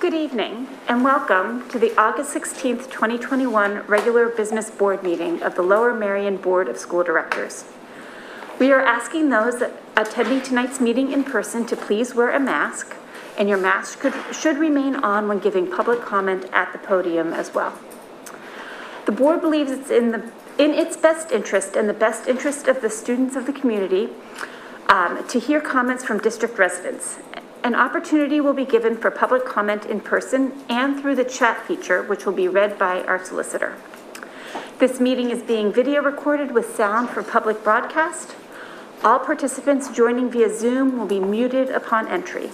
Good evening and welcome to the August 16th, 2021 regular business board meeting of the Lower Merion Board of School Directors. We are asking those attending tonight's meeting in person to please wear a mask, and your mask should remain on when giving public comment at the podium as well. The board believes it's in its best interest and the best interest of the students of the community to hear comments from district residents. An opportunity will be given for public comment in person and through the chat feature, which will be read by our solicitor. This meeting is being video recorded with sound for public broadcast. All participants joining via Zoom will be muted upon entry.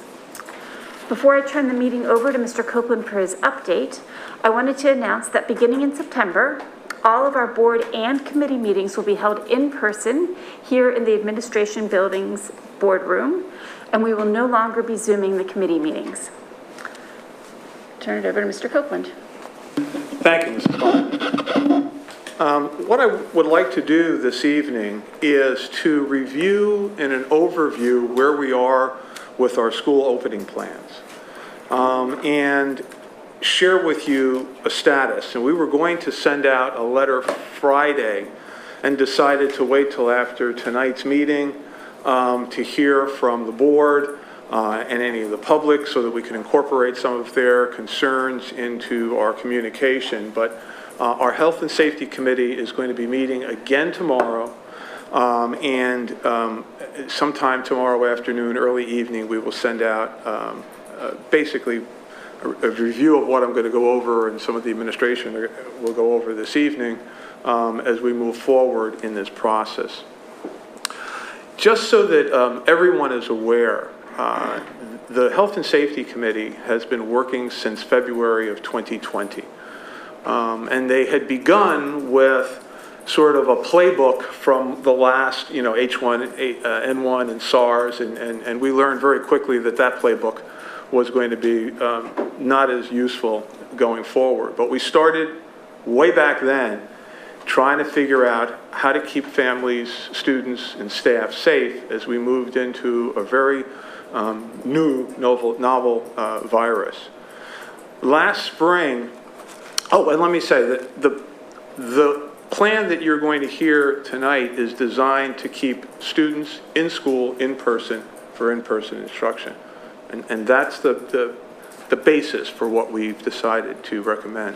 Before I turn the meeting over to Mr. Copeland for his update, I wanted to announce that beginning in September, all of our board and committee meetings will be held in person here in the administration building's boardroom, and we will no longer be Zooming the committee meetings. Turn it over to Mr. Copeland. Thank you, Mrs. Bond. What I would like to do this evening is to review in an overview where we are with our school opening plans and share with you a status. And we were going to send out a letter Friday and decided to wait till after tonight's meeting to hear from the board and any of the public so that we can incorporate some of their concerns into our communication. But our Health and Safety Committee is going to be meeting again tomorrow, and sometime tomorrow afternoon, early evening, we will send out basically a review of what I'm going to go over, and some of the administration will go over this evening as we move forward in this process. Just so that everyone is aware, the Health and Safety Committee has been working since February of 2020. And they had begun with sort of a playbook from the last, H1N1 and SARS, and we learned very quickly that that playbook was going to be not as useful going forward. But we started way back then trying to figure out how to keep families, students, and staff safe as we moved into a very new, novel virus. Last spring, and let me say that the plan that you're going to hear tonight is designed to keep students in school in person for in-person instruction. And that's the basis for what we've decided to recommend.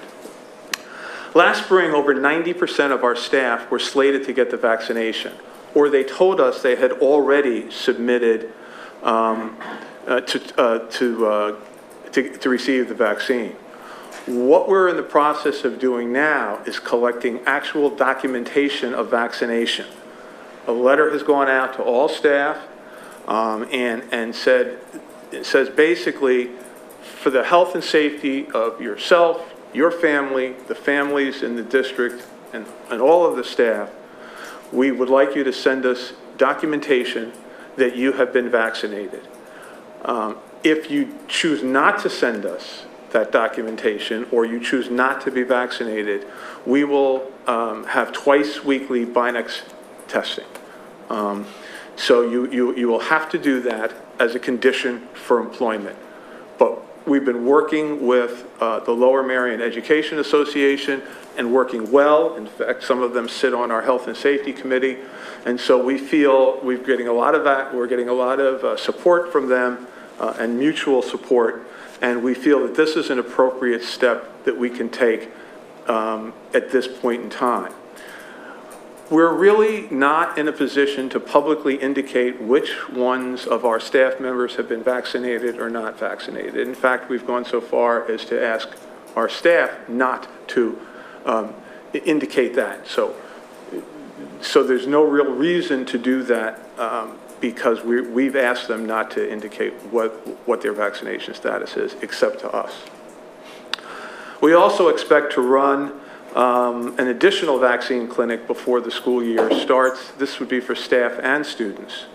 Last spring, over 90% of our staff were slated to get the vaccination, or they told us they had already submitted to receive the vaccine. What we're in the process of doing now is collecting actual documentation of vaccination. A letter has gone out to all staff and says basically, for the health and safety of yourself, your family, the families in the district, and all of the staff, we would like you to send us documentation that you have been vaccinated. If you choose not to send us that documentation, or you choose not to be vaccinated, we will have twice weekly Binax testing. So you will have to do that as a condition for employment. But we've been working with the Lower Merion Education Association and working well. In fact, some of them sit on our Health and Safety Committee. And so we feel we're getting a lot of support from them and mutual support. And we feel that this is an appropriate step that we can take at this point in time. We're really not in a position to publicly indicate which ones of our staff members have been vaccinated or not vaccinated. In fact, we've gone so far as to ask our staff not to indicate that. So there's no real reason to do that because we've asked them not to indicate what their vaccination status is, except to us. We also expect to run an additional vaccine clinic before the school year starts. This would be for staff and students.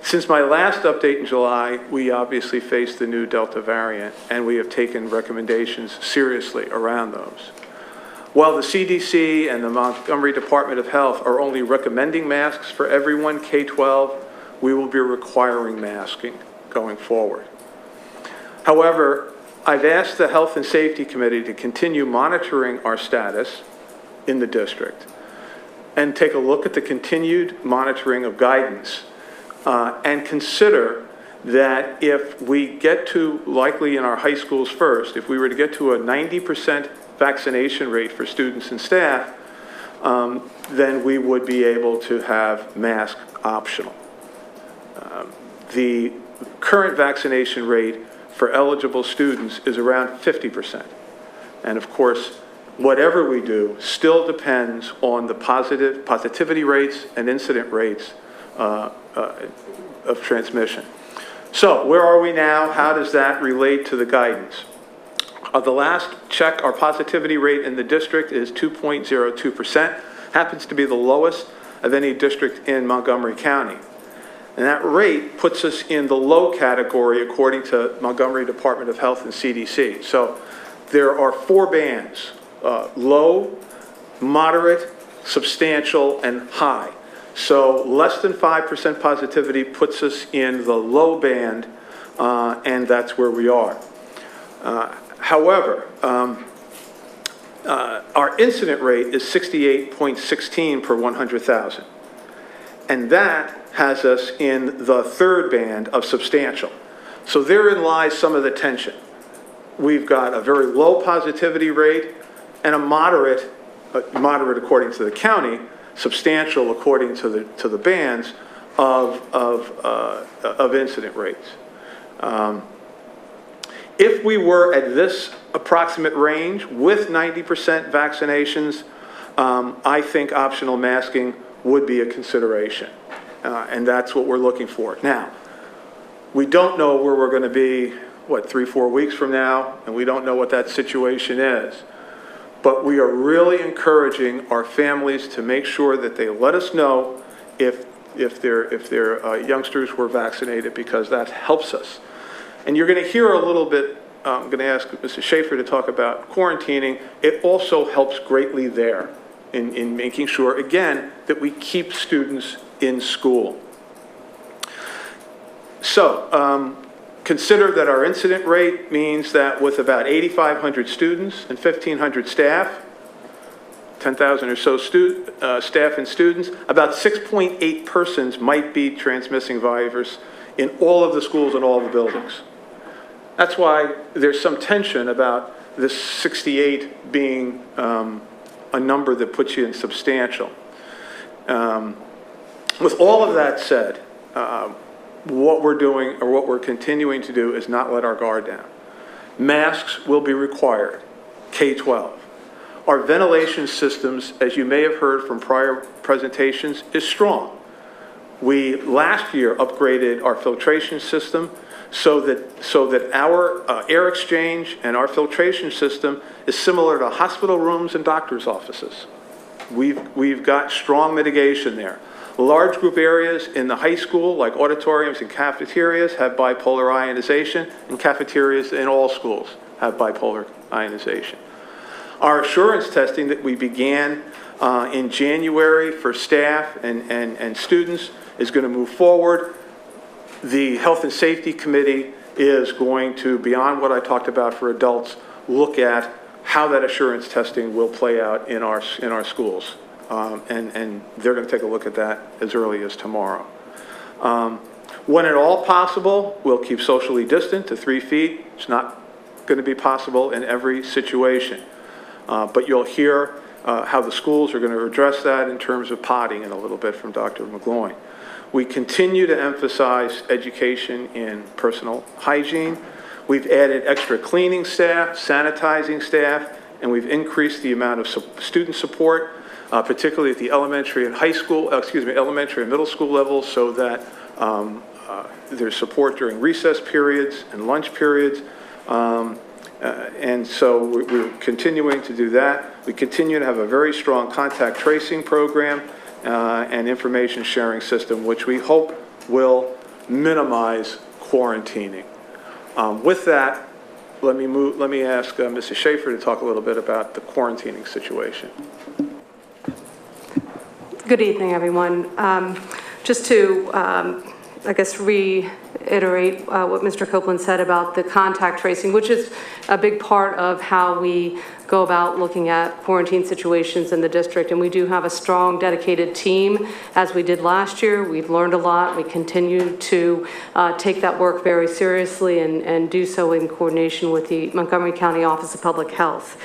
Since my last update in July, we obviously faced the new Delta variant, and we have taken recommendations seriously around those. While the CDC and the Montgomery Department of Health are only recommending masks for everyone K-12, we will be requiring masking going forward. However, I've asked the Health and Safety Committee to continue monitoring our status in the district and take a look at the continued monitoring of guidance and consider that if we get to, likely in our high schools first, if we were to get to a 90% vaccination rate for students and staff, then we would be able to have mask optional. The current vaccination rate for eligible students is around 50%. And of course, whatever we do still depends on the positivity rates and incident rates of transmission. So where are we now? How does that relate to the guidance? The last check, our positivity rate in the district is 2.02%. Happens to be the lowest of any district in Montgomery County. And that rate puts us in the low category according to Montgomery Department of Health and CDC. So there are 4 bands, low, moderate, substantial, and high. So less than 5% positivity puts us in the low band, and that's where we are. However, our incident rate is 68.16 per 100,000. And that has us in the 3rd band of substantial. So therein lies some of the tension. We've got a very low positivity rate and a moderate according to the county, substantial according to the bands of incident rates. If we were at this approximate range with 90% vaccinations, I think optional masking would be a consideration. And that's what we're looking for. Now, we don't know where we're going to be, 3-4 weeks from now, and we don't know what that situation is. But we are really encouraging our families to make sure that they let us know if their youngsters were vaccinated, because that helps us. And you're going to hear a little bit, I'm going to ask Mrs. Schaefer to talk about quarantining. It also helps greatly there in making sure, again, that we keep students in school. So consider that our incident rate means that with about 8,500 students and 1,500 staff, 10,000 or so staff and students, about 6.8 persons might be transmitting virus in all of the schools and all of the buildings. That's why there's some tension about this 68 being a number that puts you in substantial. With all of that said, what we're doing, or what we're continuing to do, is not let our guard down. Masks will be required, K-12. Our ventilation systems, as you may have heard from prior presentations, is strong. We last year upgraded our filtration system so that our air exchange and our filtration system is similar to hospital rooms and doctors' offices. We've got strong mitigation there. Large group areas in the high school, like auditoriums and cafeterias, have bipolar ionization, and cafeterias in all schools have bipolar ionization. Our assurance testing that we began in January for staff and students is going to move forward. The Health and Safety Committee is going to, beyond what I talked about for adults, look at how that assurance testing will play out in our schools. And they're going to take a look at that as early as tomorrow. When at all possible, we'll keep socially distant to 3 feet. It's not going to be possible in every situation. But you'll hear how the schools are going to address that in terms of potting in a little bit from Dr. McGloin. We continue to emphasize education in personal hygiene. We've added extra cleaning staff, sanitizing staff, and we've increased the amount of student support, particularly at the elementary and elementary and middle school levels, so that there's support during recess periods and lunch periods. And so we're continuing to do that. We continue to have a very strong contact tracing program and information sharing system, which we hope will minimize quarantining. With that, let me ask Mrs. Schaefer to talk a little bit about the quarantining situation. Good evening, everyone. Just to I guess, reiterate what Mr. Copeland said about the contact tracing, which is a big part of how we go about looking at quarantine situations in the district. And we do have a strong, dedicated team, as we did last year. We've learned a lot. We continue to take that work very seriously and do so in coordination with the Montgomery County Office of Public Health.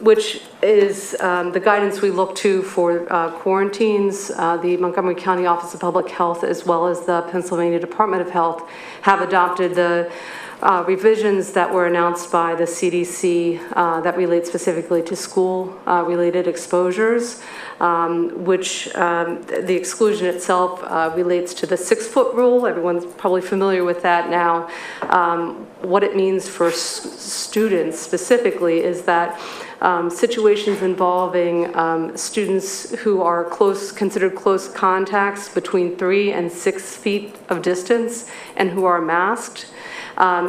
Which is the guidance we look to for quarantines. The Montgomery County Office of Public Health, as well as the Pennsylvania Department of Health, have adopted the revisions that were announced by the CDC that relate specifically to school-related exposures, which the exclusion itself relates to the 6-foot rule. Everyone's probably familiar with that now. What it means for students specifically is that situations involving students who are considered close contacts between 3 and 6 feet of distance and who are masked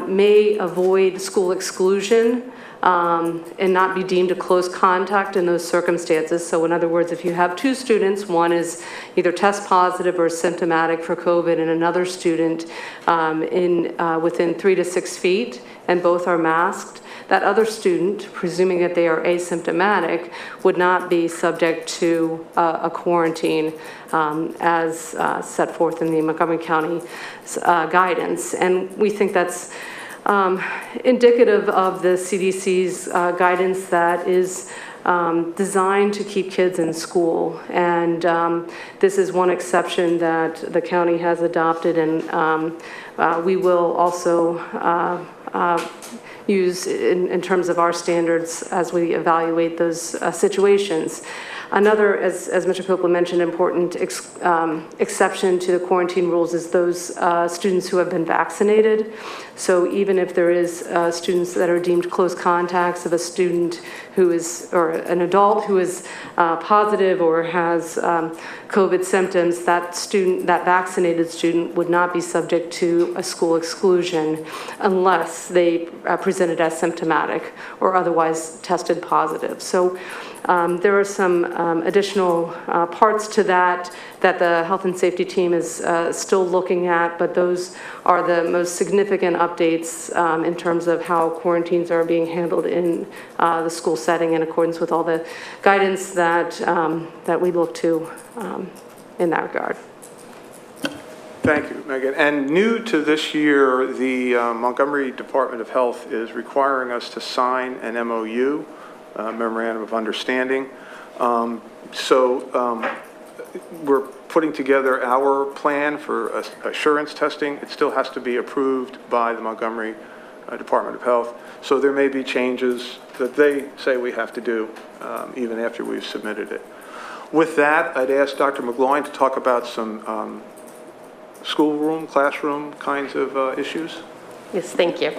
may avoid school exclusion and not be deemed a close contact in those circumstances. So in other words, if you have 2 students, one is either test positive or symptomatic for COVID, and another student within 3 to 6 feet, and both are masked, that other student, presuming that they are asymptomatic, would not be subject to a quarantine as set forth in the Montgomery County guidance. And we think that's indicative of the CDC's guidance that is designed to keep kids in school. And this is one exception that the county has adopted, and we will also use in terms of our standards as we evaluate those situations. Another, as Mr. Copeland mentioned, important exception to the quarantine rules is those students who have been vaccinated. So even if there is students that are deemed close contacts of a student who is, or an adult who is positive or has COVID symptoms, that vaccinated student would not be subject to a school exclusion unless they presented as symptomatic or otherwise tested positive. So there are some additional parts to that the health and safety team is still looking at, but those are the most significant updates in terms of how quarantines are being handled in the school setting in accordance with all the guidance that we look to in that regard. Thank you, Megan. And new to this year, the Montgomery Department of Health is requiring us to sign an MOU, Memorandum of Understanding. We're putting together our plan for assurance testing. It still has to be approved by the Montgomery Department of Health. So there may be changes that they say we have to do even after we've submitted it. With that, I'd ask Dr. McGloin to talk about some schoolroom, classroom kinds of issues. Yes, thank you.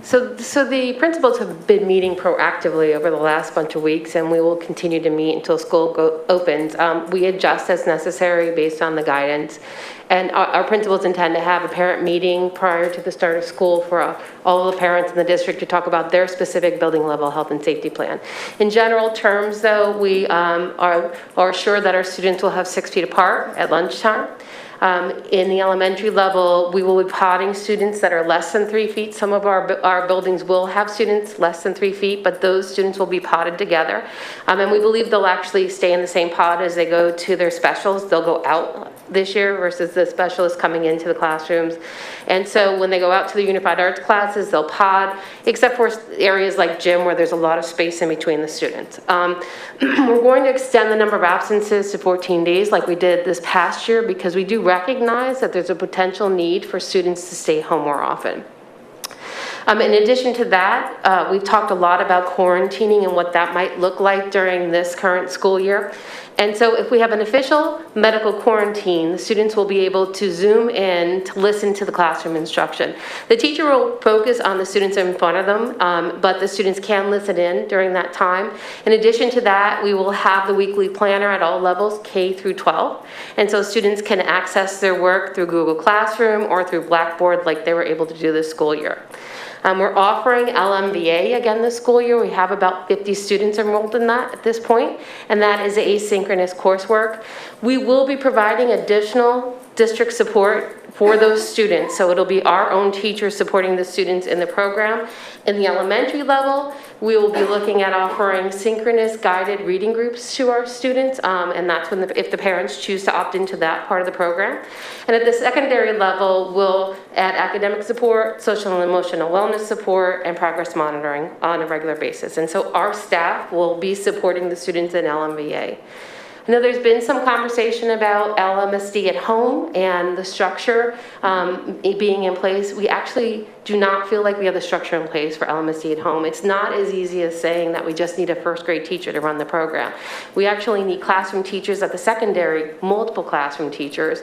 So the principals have been meeting proactively over the last bunch of weeks, and we will continue to meet until school opens. We adjust as necessary based on the guidance, and our principals intend to have a parent meeting prior to the start of school for all of the parents in the district to talk about their specific building level health and safety plan. In general terms, though, we are sure that our students will have 6 feet apart at lunchtime. In the elementary level, we will be potting students that are less than 3 feet. Some of our buildings will have students less than 3 feet, but those students will be potted together. And we believe they'll actually stay in the same pod as they go to their specials. They'll go out this year versus the specialists coming into the classrooms. And so when they go out to the unified arts classes, they'll pod, except for areas like gym where there's a lot of space in between the students. We're going to extend the number of absences to 14 days like we did this past year because we do recognize that there's a potential need for students to stay home more often. In addition to that, we've talked a lot about quarantining and what that might look like during this current school year. And so if we have an official medical quarantine, the students will be able to Zoom in to listen to the classroom instruction. The teacher will focus on the students in front of them, but the students can listen in during that time. In addition to that, we will have the weekly planner at all levels, K through 12. And so students can access their work through Google Classroom or through Blackboard like they were able to do this school year. We're offering LMBA again this school year. We have about 50 students enrolled in that at this point, and that is asynchronous coursework. We will be providing additional district support for those students. So it'll be our own teachers supporting the students in the program. In the elementary level, we will be looking at offering synchronous guided reading groups to our students, and that's when if the parents choose to opt into that part of the program. And at the secondary level, we'll add academic support, social and emotional wellness support, and progress monitoring on a regular basis. And so our staff will be supporting the students in LMVA. I know there's been some conversation about Lmsb at home and the structure being in place. We actually do not feel like we have the structure in place for Lmsb at home. It's not as easy as saying that we just need a first grade teacher to run the program. We actually need classroom teachers at the secondary, multiple classroom teachers,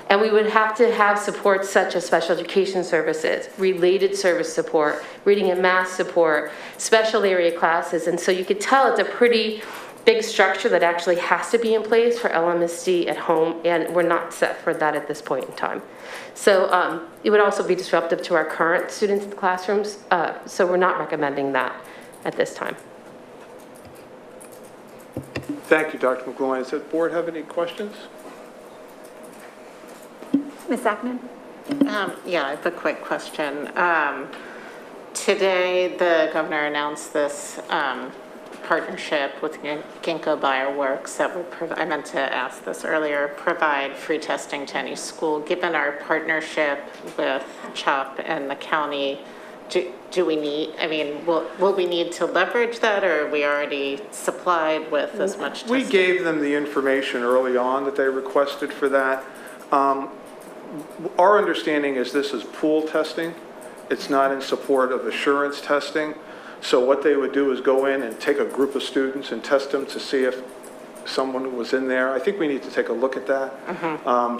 and we would have to have support such as special education services, related service support, reading and math support, special area classes, and so you could tell it's a pretty big structure that actually has to be in place for Lmsb at home, and we're not set for that at this point in time. So it would also be disruptive to our current students in the classrooms, so we're not recommending that at this time. Thank you, Dr. McGloin. Does the board have any questions? Ms. Sackman? Yeah, I have a quick question. Today, the governor announced this partnership with Ginkgo Bioworks that would I meant to ask this earlier, provide free testing to any school. Given our partnership with CHOP and the county, do we need, I mean, will we need to leverage that, or are we already supplied with as much testing? We gave them the information early on that they requested for that. Our understanding is this is pool testing. It's not in support of assurance testing. So what they would do is go in and take a group of students and test them to see if someone was in there. I think we need to take a look at that.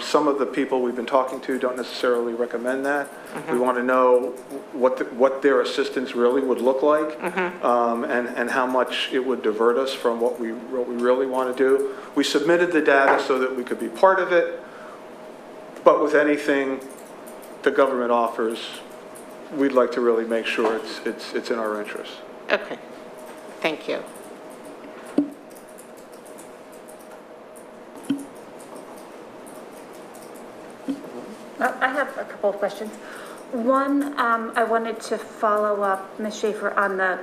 Some of the people we've been talking to don't necessarily recommend that. We want to know what their assistance really would look like, and how much it would divert us from what we really want to do. We submitted the data so that we could be part of it, but with anything the government offers, we'd like to really make sure it's in our interest. Okay, thank you. I have a couple of questions. One, I wanted to follow up, Ms. Schaefer, on the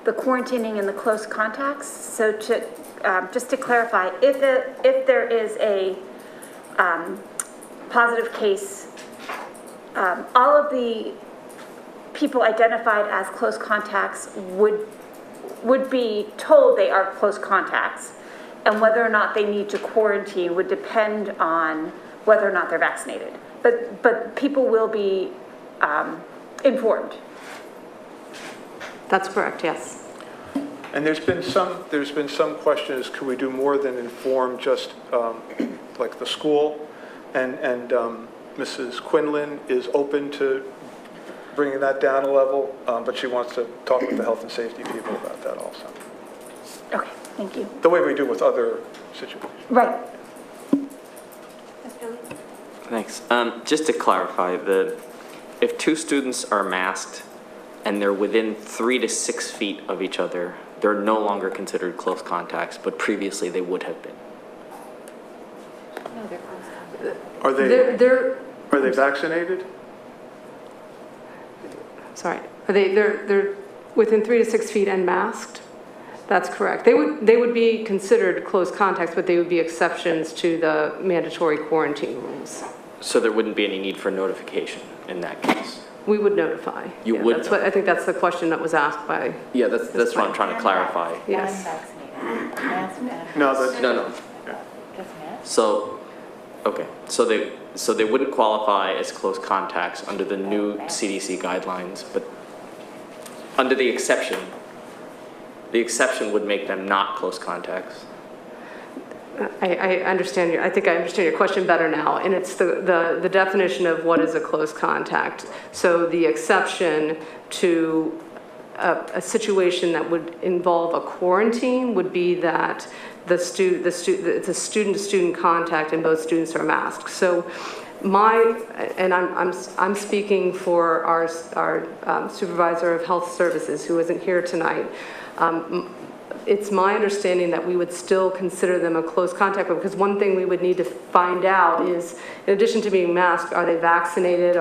quarantining and the close contacts. So to just to clarify, if there is a positive case, all of the people identified as close contacts would be told they are close contacts, and whether or not they need to quarantine would depend on whether or not they're vaccinated. But people will be informed. That's correct, yes. And there's been some questions, can we do more than inform just like the school? And Mrs. Quinlan is open to bringing that down a level, but she wants to talk with the health and safety people about that also. Okay, thank you. The way we do with other situations. Right. Thanks. Just to clarify, if two students are masked and they're within 3 to 6 feet of each other, they're no longer considered close contacts, but previously they would have been. Are they vaccinated? Sorry, they're within 3 to 6 feet and masked? That's correct. They would be considered close contacts, but they would be exceptions to the mandatory quarantine rules. So there wouldn't be any need for notification in that case? We would notify. You would That's what I think that's the question that was asked by. Yeah, that's what I'm trying to clarify. Yes. No. So, okay, so they wouldn't qualify as close contacts under the new CDC guidelines, but under the exception would make them not close contacts. I understand I think I understand your question better now, and it's the definition of what is a close contact. So the exception to a situation that would involve a quarantine would be that it's a student-to-student contact and both students are masked. So I'm speaking for our supervisor of health services who isn't here tonight. it's my understanding that we would still consider them a close contact, because one thing we would need to find out is, in addition to being masked, are they vaccinated?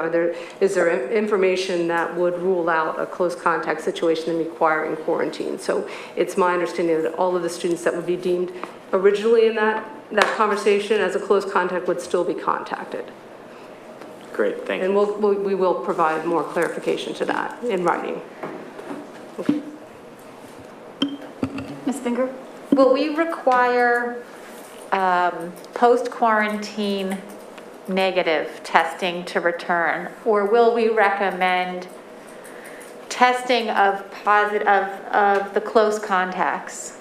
Is there information that would rule out a close contact situation and requiring quarantine? So it's my understanding that all of the students that would be deemed originally in that conversation as a close contact would still be contacted. Great, thank And you. we will provide more clarification to that in writing. Okay. Ms. Finger? Will we require post-quarantine negative testing to return? Or will we recommend testing of the close contacts?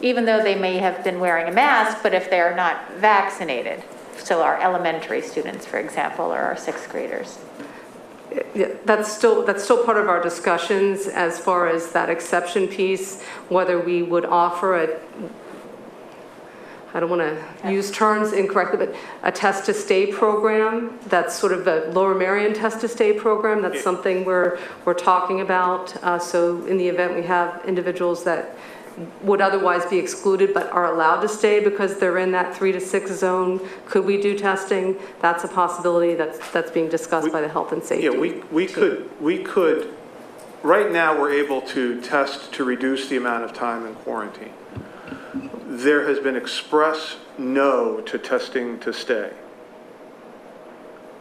Even though they may have been wearing a mask, but if they're not vaccinated? So our elementary students, for example, or our sixth graders. Yeah, that's still part of our discussions as far as that exception piece, whether we would offer I don't want to use terms incorrectly, but a test to stay program. That's sort of a Lower Merion test to stay program. That's something we're talking about. So in the event we have individuals that would otherwise be excluded but are allowed to stay because they're in that 3 to 6 zone, could we do testing? That's a possibility that's being discussed by the health and safety. Yeah, we could, right now we're able to test to reduce the amount of time in quarantine. There has been express no to testing to stay.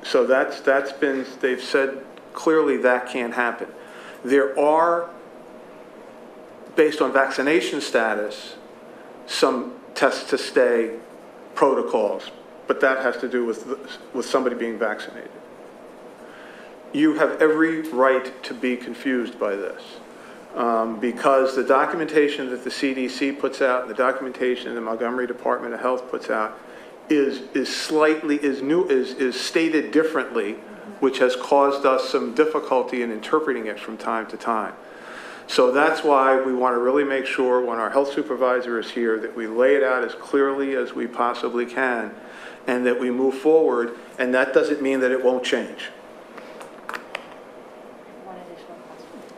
So that's been, they've said clearly that can't happen. There are, based on vaccination status, some test to stay protocols, but that has to do with somebody being vaccinated. You have every right to be confused by this because the documentation that the CDC puts out, and the documentation the Montgomery Department of Health puts out is stated differently, which has caused us some difficulty in interpreting it from time to time. So that's why we want to really make sure when our health supervisor is here that we lay it out as clearly as we possibly can and that we move forward, and that doesn't mean that it won't change. One additional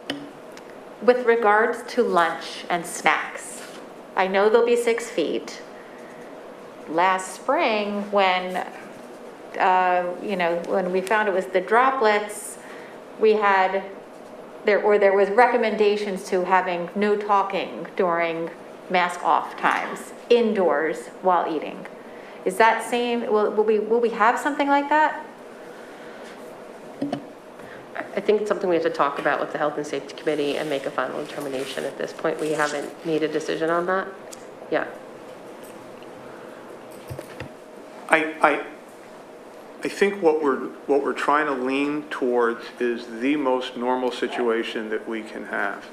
question. With regards to lunch and snacks, I know they'll be 6 feet. Last spring, when when we found it was the droplets, we had there was recommendations to having no talking during mask off times indoors while eating. Is that same? Will we have something like that? I think it's something we have to talk about with the Health and Safety Committee and make a final determination. At this point, we haven't made a decision on that. Yeah. I think what we're trying to lean towards is the most normal situation that we can have.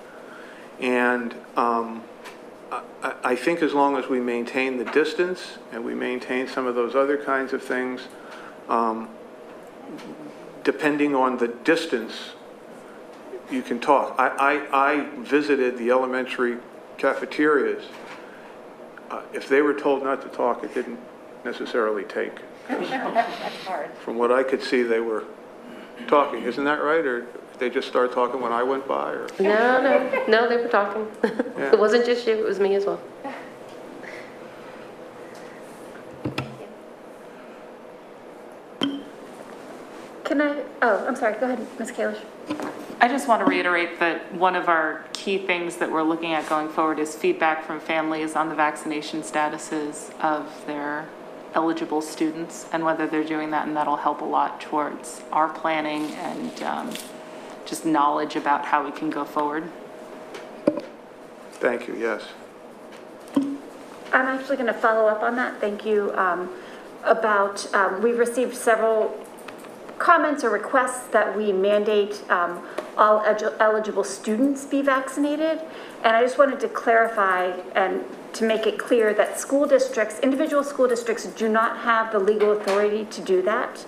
And I think as long as we maintain the distance and we maintain some of those other kinds of things, depending on the distance, you can talk. I visited the elementary cafeterias. If they were told not to talk, it didn't necessarily take. That's hard. From what I could see, they were talking. Isn't that right? Or did they just start talking when I went by? Or? No, they were talking. Yeah. It wasn't just you, it was me as well. I'm sorry, go ahead, Ms. Kalish. I just want to reiterate that one of our key things that we're looking at going forward is feedback from families on the vaccination statuses of their eligible students and whether they're doing that, and that'll help a lot towards our planning and just knowledge about how we can go forward. Thank you, yes. I'm actually going to follow up on that. Thank you. We've received several comments or requests that we mandate all eligible students be vaccinated. And I just wanted to clarify and to make it clear that school districts, individual school districts, do not have the legal authority to do that.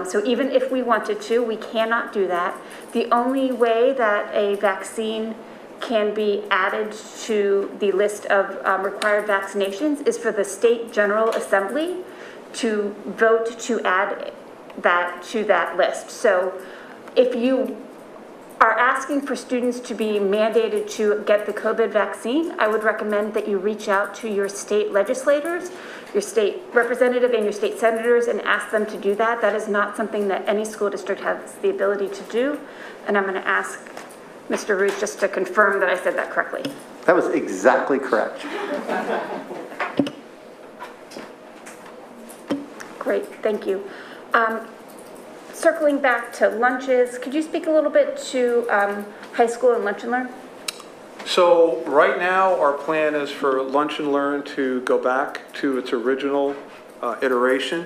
So even if we wanted to, we cannot do that. The only way that a vaccine can be added to the list of required vaccinations is for the State General Assembly to vote to add that to that list. So if you are asking for students to be mandated to get the COVID vaccine, I would recommend that you reach out to your state legislators, your state representative and your state senators and ask them to do that. That is not something that any school district has the ability to do. And I'm going to ask Mr. Ruth just to confirm that I said that correctly. That was exactly correct. Great, thank you. Circling back to lunches, could you speak a little bit to high school and lunch and learn? So right now, our plan is for Lunch and Learn to go back to its original iteration.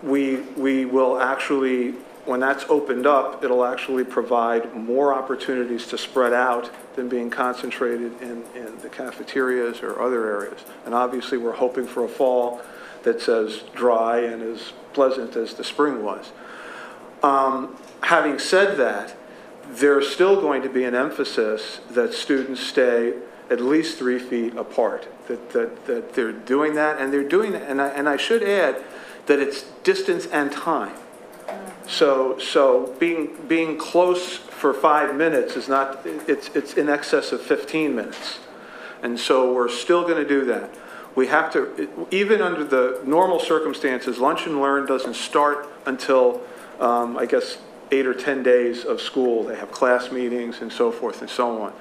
We will actually, when that's opened up, it'll actually provide more opportunities to spread out than being concentrated in the cafeterias or other areas. And obviously, we're hoping for a fall that's as dry and as pleasant as the spring was. Having said that, there's still going to be an emphasis that students stay at least 3 feet apart, that they're doing that, and they're doing that, and I should add that it's distance and time. So being close for 5 minutes is not, it's in excess of 15 minutes. And so we're still going to do that. We have to, even under the normal circumstances, Lunch and Learn doesn't start until, I guess, 8 or 10 days of school. They have class meetings and so forth and so on.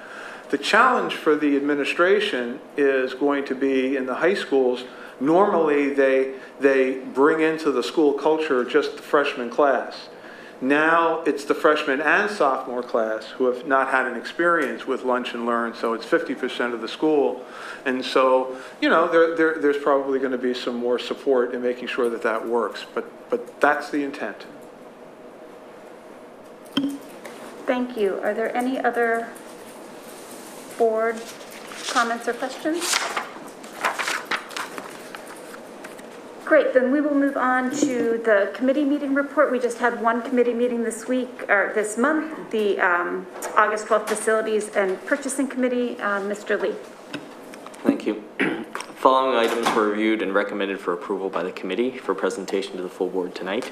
The challenge for the administration is going to be in the high schools. Normally, they bring into the school culture just the freshman class. Now it's the freshman and sophomore class who have not had an experience with Lunch and Learn, so it's 50% of the school. And so, you know, there's probably going to be some more support in making sure that that works, but that's the intent. Thank you. Are there any other board comments or questions? Great, then we will move on to the committee meeting report. We just had one committee meeting this week, or this month, the August 12th Facilities and Purchasing Committee. Mr. Lee. Thank you. Following items were reviewed and recommended for approval by the committee for presentation to the full board tonight.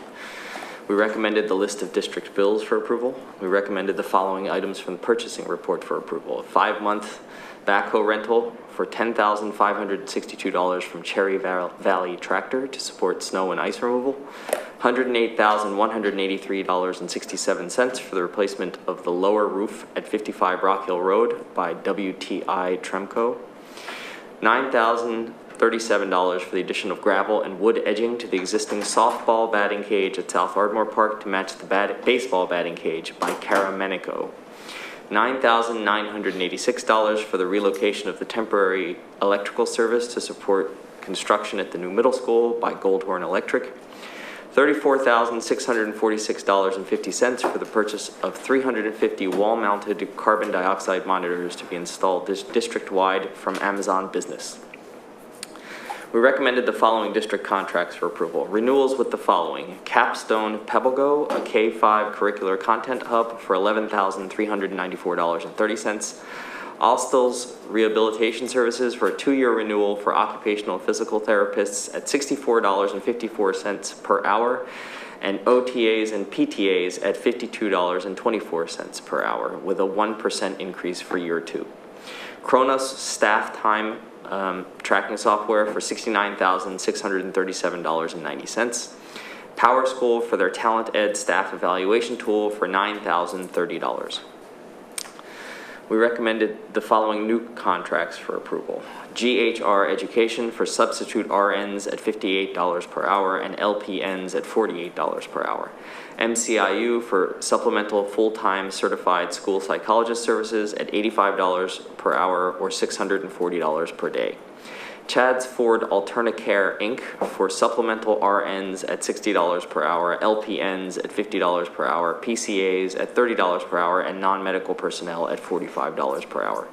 We recommended the list of district bills for approval. We recommended the following items from the purchasing report for approval. A 5-month backhoe rental for $10,562 from Cherry Valley Tractor to support snow and ice removal. $108,183.67 for the replacement of the lower roof at 55 Rock Hill Road by WTI Tremco. $9,037 for the addition of gravel and wood edging to the existing softball batting cage at South Ardmore Park to match the baseball batting cage by Caramenico. $9,986 for the relocation of the temporary electrical service to support construction at the new middle school by Goldhorn Electric. $34,646.50 for the purchase of 350 wall-mounted carbon dioxide monitors to be installed district-wide from Amazon Business. We recommended the following district contracts for approval. Renewals with the following: Capstone PebbleGo, a K-5 curricular content hub for $11,394.30. Allstills Rehabilitation Services for a 2-year renewal for occupational physical therapists at $64.54 per hour, and OTAs and PTAs at $52.24 per hour, with a 1% increase for year 2. Kronos Staff Time tracking software for $69,637.90. Power School for their Talent Ed staff evaluation tool for $9,030. We recommended the following new contracts for approval. GHR Education for substitute RNs at $58 per hour and LPNs at $48 per hour. MCIU for supplemental full-time certified school psychologist services at $85 per hour or $640 per day. Chad's Ford Alternacare Inc. for supplemental RNs at $60 per hour, LPNs at $50 per hour, PCAs at $30 per hour, and non-medical personnel at $45 per hour.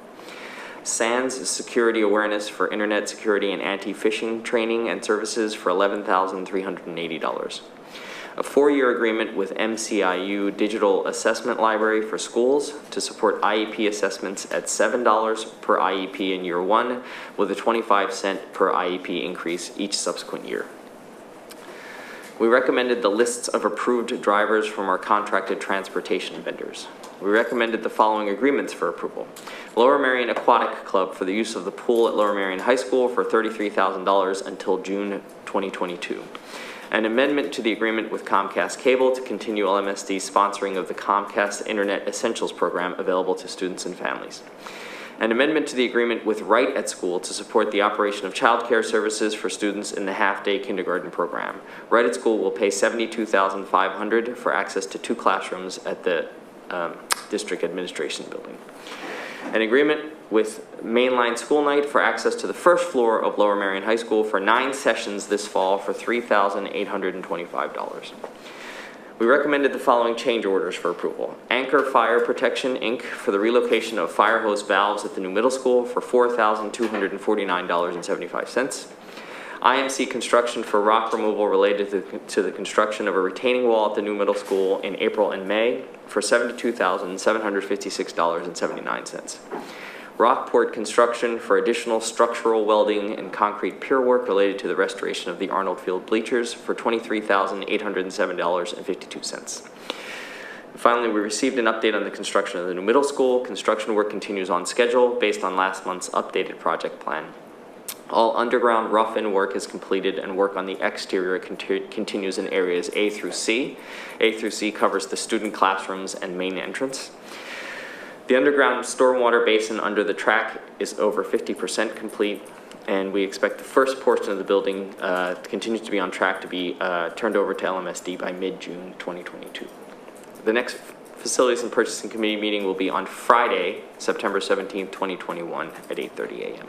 SANS Security Awareness for internet security and anti-phishing training and services for $11,380. A 4-year agreement with MCIU Digital Assessment Library for schools to support IEP assessments at $7 per IEP in year 1, with a 25-cent per IEP increase each subsequent year. We recommended the lists of approved drivers from our contracted transportation vendors. We recommended the following agreements for approval. Lower Merion Aquatic Club for the use of the pool at Lower Merion High School for $33,000 until June 2022. An amendment to the agreement with Comcast Cable to continue LMSD's sponsoring of the Comcast Internet Essentials program available to students and families. An amendment to the agreement with Right at School to support the operation of child care services for students in the half-day kindergarten program. Right at School will pay $72,500 for access to 2 classrooms at the district administration building. An agreement with Mainline School Night for access to the first floor of Lower Merion High School for 9 sessions this fall for $3,825. We recommended the following change orders for approval. Anchor Fire Protection, Inc. for the relocation of fire hose valves at the new middle school for $4,249.75. IMC Construction for rock removal related to the construction of a retaining wall at the new middle school in April and May for $72,756.79. Rockport Construction for additional structural welding and concrete pier work related to the restoration of the Arnold Field bleachers for $23,807.52. Finally, we received an update on the construction of the new middle school. Construction work continues on schedule based on last month's updated project plan. All underground rough-in work is completed and work on the exterior continues in areas A through C. A through C covers the student classrooms and main entrance. The underground stormwater basin under the track is over 50% complete, and we expect the first portion of the building continues to be on track to be turned over to LMSD by mid-June 2022. The next Facilities and Purchasing Committee meeting will be on Friday, September 17th, 2021 at 8:30 a.m.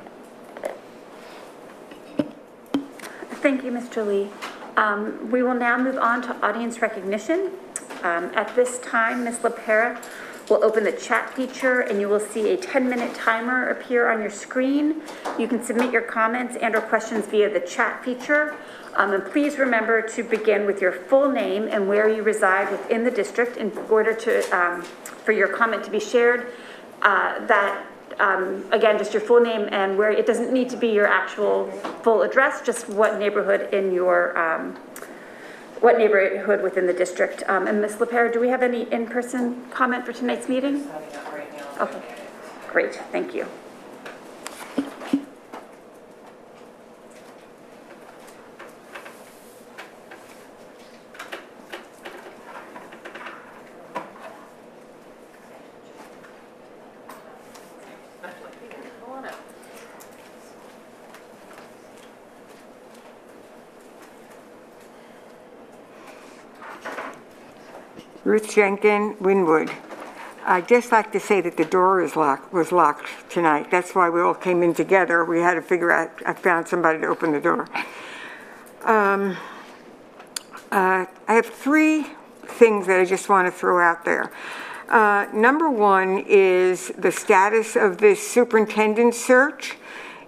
Thank you, Mr. Lee. We will now move on to audience recognition. At this time, Ms. LaPera will open the chat feature and you will see a 10-minute timer appear on your screen. You can submit your comments and or questions via the chat feature. And please remember to begin with your full name and where you reside within the district in order to, for your comment to be shared. Again, just your full name and where, it doesn't need to be your actual full address, just what neighborhood in your, what neighborhood within the district. And Ms. LaPera, do we have any in-person comment for tonight's meeting? Okay, great, thank you. Ruth Jenkin, Winwood. I'd just like to say that the door was locked tonight. That's why we all came in together. We had to figure out, I found somebody to open the door. I have 3 things that I just want to throw out there. Number 1 is the status of this superintendent search.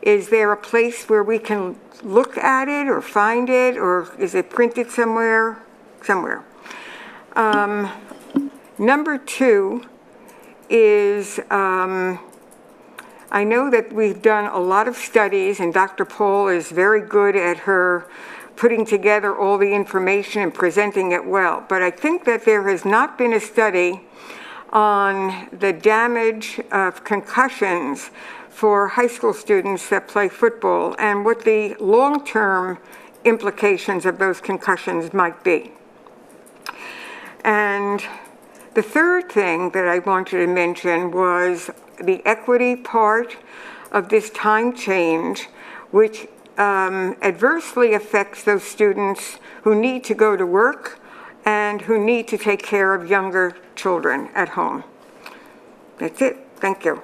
Is there a place where we can look at it or find it, or is it printed somewhere? Somewhere. Number 2 is, I know that we've done a lot of studies, and Dr. Paul is very good at her putting together all the information and presenting it well, but I think that there has not been a study on the damage of concussions for high school students that play football and what the long-term implications of those concussions might be. And the third thing that I wanted to mention was the equity part of this time change, which adversely affects those students who need to go to work and who need to take care of younger children at home. That's it. Thank you.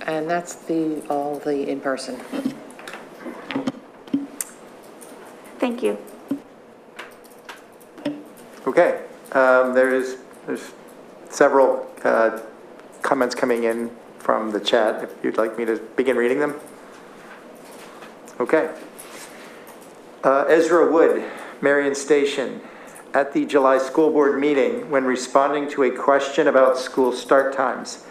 And that's all the in-person. Thank you. Okay, there's several comments coming in from the chat. If you'd like me to begin reading them. Okay. Ezra Wood, Marion Station. At the July school board meeting, when responding to a question about school start times,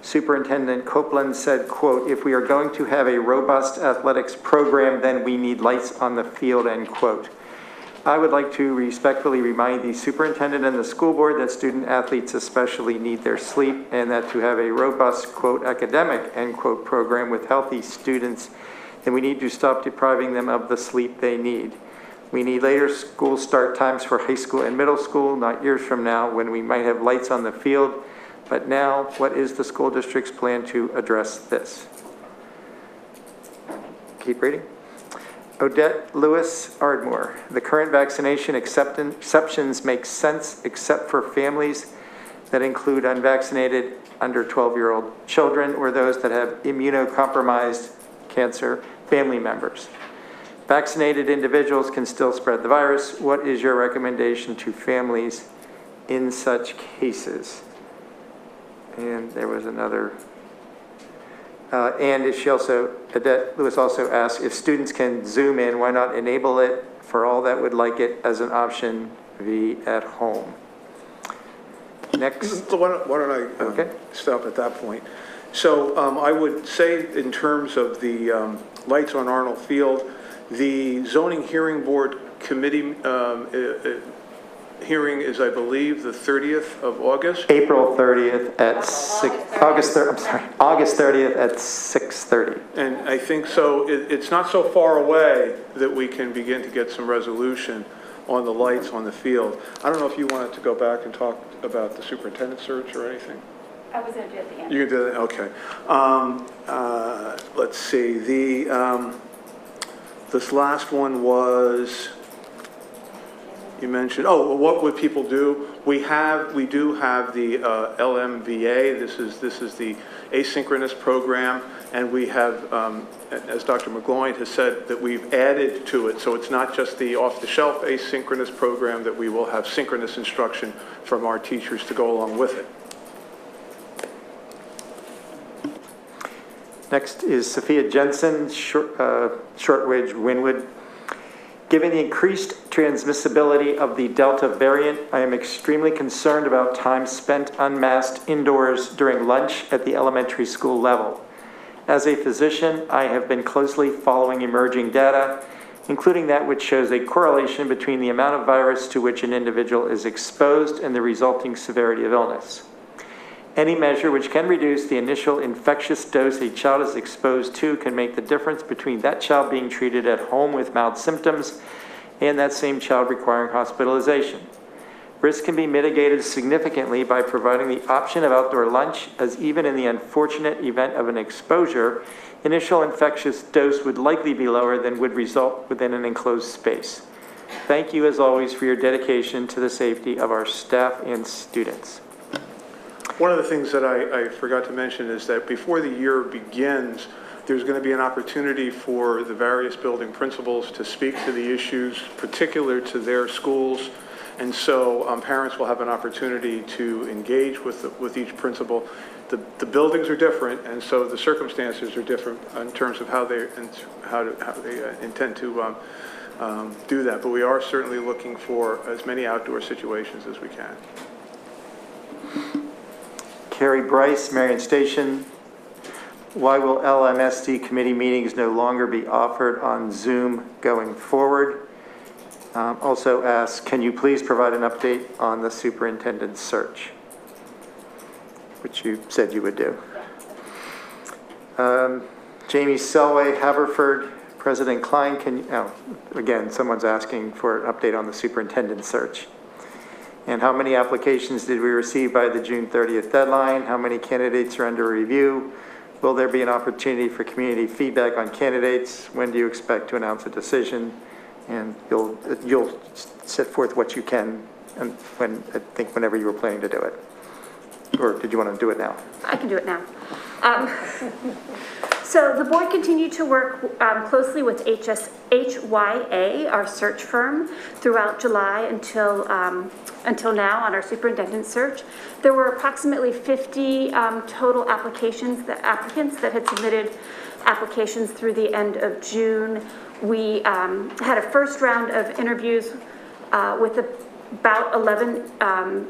Superintendent Copeland said, quote, "If we are going to have a robust athletics program, then we need lights on the field," end quote. I would like to respectfully remind the superintendent and the school board that student athletes especially need their sleep, and that to have a robust, quote, academic, end quote, program with healthy students, then we need to stop depriving them of the sleep they need. We need later school start times for high school and middle school, not years from now when we might have lights on the field. But now, what is the school district's plan to address this? Keep reading. Odette Lewis Ardmore. The current vaccination exceptions make sense except for families that include unvaccinated under 12-year-old children or those that have immunocompromised cancer family members. Vaccinated individuals can still spread the virus. What is your recommendation to families in such cases? And there was another. And she also, Odette Lewis also asked, if students can Zoom in, why not enable it for all that would like it as an option at home? Next. Why don't I stop at that point? So I would say in terms of the lights on Arnold Field, the zoning hearing board committee hearing is, I believe, the 30th of August. April 30th at August 30th at 6:30. And I think so. It's not so far away that we can begin to get some resolution on the lights on the field. I don't know if you wanted to go back and talk about the superintendent search or anything. I was going to do it at the end. You can do that. Okay. Let's see. This last one was. You mentioned, what would people do? We do have the LMVA. This is the asynchronous program, and we have, as Dr. McGloin has said, that we've added to it. So it's not just the off-the-shelf asynchronous program, that we will have synchronous instruction from our teachers to go along with it. Next is Sophia Jensen, Shortridge, Wynwood. Given the increased transmissibility of the Delta variant, I am extremely concerned about time spent unmasked indoors during lunch at the elementary school level. As a physician, I have been closely following emerging data, including that which shows a correlation between the amount of virus to which an individual is exposed and the resulting severity of illness. Any measure which can reduce the initial infectious dose a child is exposed to can make the difference between that child being treated at home with mild symptoms and that same child requiring hospitalization. Risk can be mitigated significantly by providing the option of outdoor lunch, as even in the unfortunate event of an exposure, initial infectious dose would likely be lower than would result within an enclosed space. Thank you, as always, for your dedication to the safety of our staff and students. One of the things that I forgot to mention is that before the year begins, there's going to be an opportunity for the various building principals to speak to the issues particular to their schools. And so parents will have an opportunity to engage with each principal. The buildings are different, and so the circumstances are different in terms of how they intend to do that. But we are certainly looking for as many outdoor situations as we can. Carrie Bryce, Marion Station. Why will Lmsb committee meetings no longer be offered on Zoom going forward? Also asks, can you please provide an update on the superintendent search? Which you said you would do. Jamie Selway, Haverford, President Klein, again, someone's asking for an update on the superintendent search. And how many applications did we receive by the June 30th deadline? How many candidates are under review? Will there be an opportunity for community feedback on candidates? When do you expect to announce a decision? And you'll set forth what you can, and whenever you were planning to do it. Or did you want to do it now? I can do it now. So the board continued to work closely with HYA, our search firm, throughout July until now on our superintendent search. There were approximately 50 total applicants that had submitted applications through the end of June. We had a first round of interviews with about 11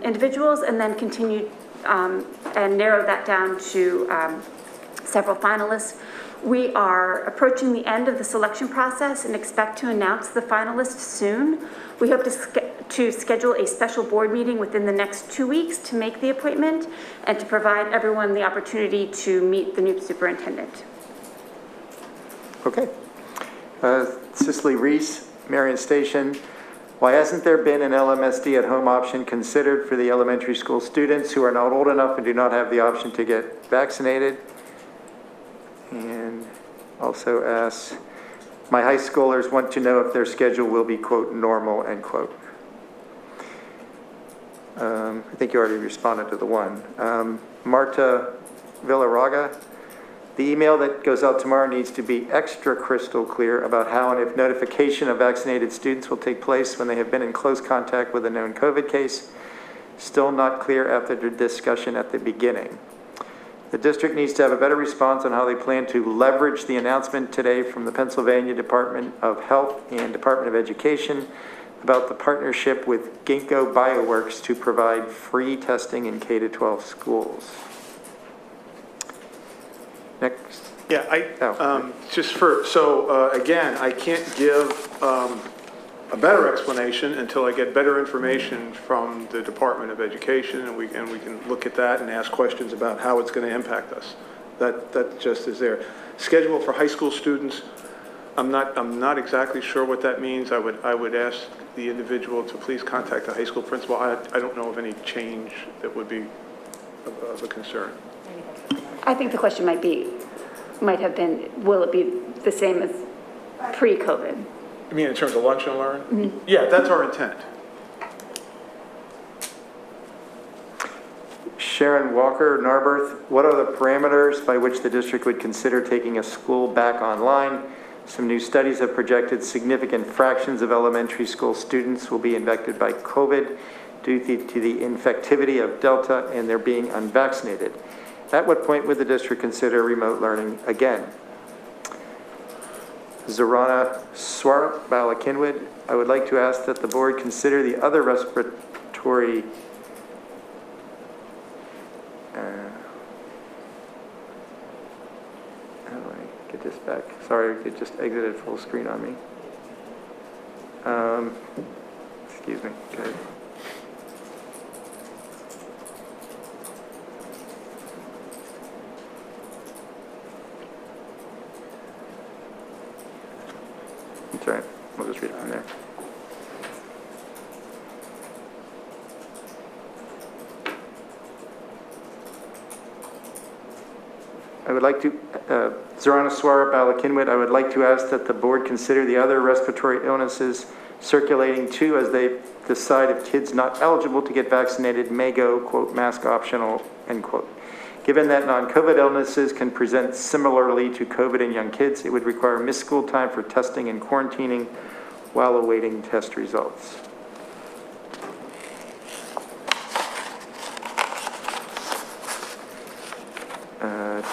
individuals, and then continued and narrowed that down to several finalists. We are approaching the end of the selection process and expect to announce the finalists soon. We hope to schedule a special board meeting within the next 2 weeks to make the appointment and to provide everyone the opportunity to meet the new superintendent. Okay. Cicely Reese, Marion Station. Why hasn't there been an LMSD at home option considered for the elementary school students who are not old enough and do not have the option to get vaccinated? And also asks, my high schoolers want to know if their schedule will be, quote, normal, end quote. I think you already responded to the one. Marta Villaraga, the email that goes out tomorrow needs to be extra crystal clear about how and if notification of vaccinated students will take place when they have been in close contact with a known COVID case. Still not clear after the discussion at the beginning. The district needs to have a better response on how they plan to leverage the announcement today from the Pennsylvania Department of Health and Department of Education about the partnership with Ginkgo Bioworks to provide free testing in K-12 schools. Next. Yeah, again, I can't give a better explanation until I get better information from the Department of Education, and we can look at that and ask questions about how it's going to impact us. That just is there. Schedule for high school students, I'm not exactly sure what that means. I would ask the individual to please contact the high school principal. I don't know of any change that would be of a concern. I think the question might have been, will it be the same as pre-COVID? You mean in terms of lunch and learn? Mm-hmm. Yeah, that's our intent. Sharon Walker, Narberth, what are the parameters by which the district would consider taking a school back online? Some new studies have projected significant fractions of elementary school students will be infected by COVID due to the infectivity of Delta and their being unvaccinated. At what point would the district consider remote learning again? Zorana Swarup, Bala-Kinwood, I would like to ask that the board consider the other respiratory how do I get this back? Sorry, it just exited full screen on me. Excuse me. Okay. That's right. We'll just read it from there. I would like to, Zorana Swarup, Bala-Kinwood, I would like to ask that the board consider the other respiratory illnesses circulating too as they decide if kids not eligible to get vaccinated may go, quote, mask optional, end quote. Given that non-COVID illnesses can present similarly to COVID in young kids, it would require missed school time for testing and quarantining while awaiting test results.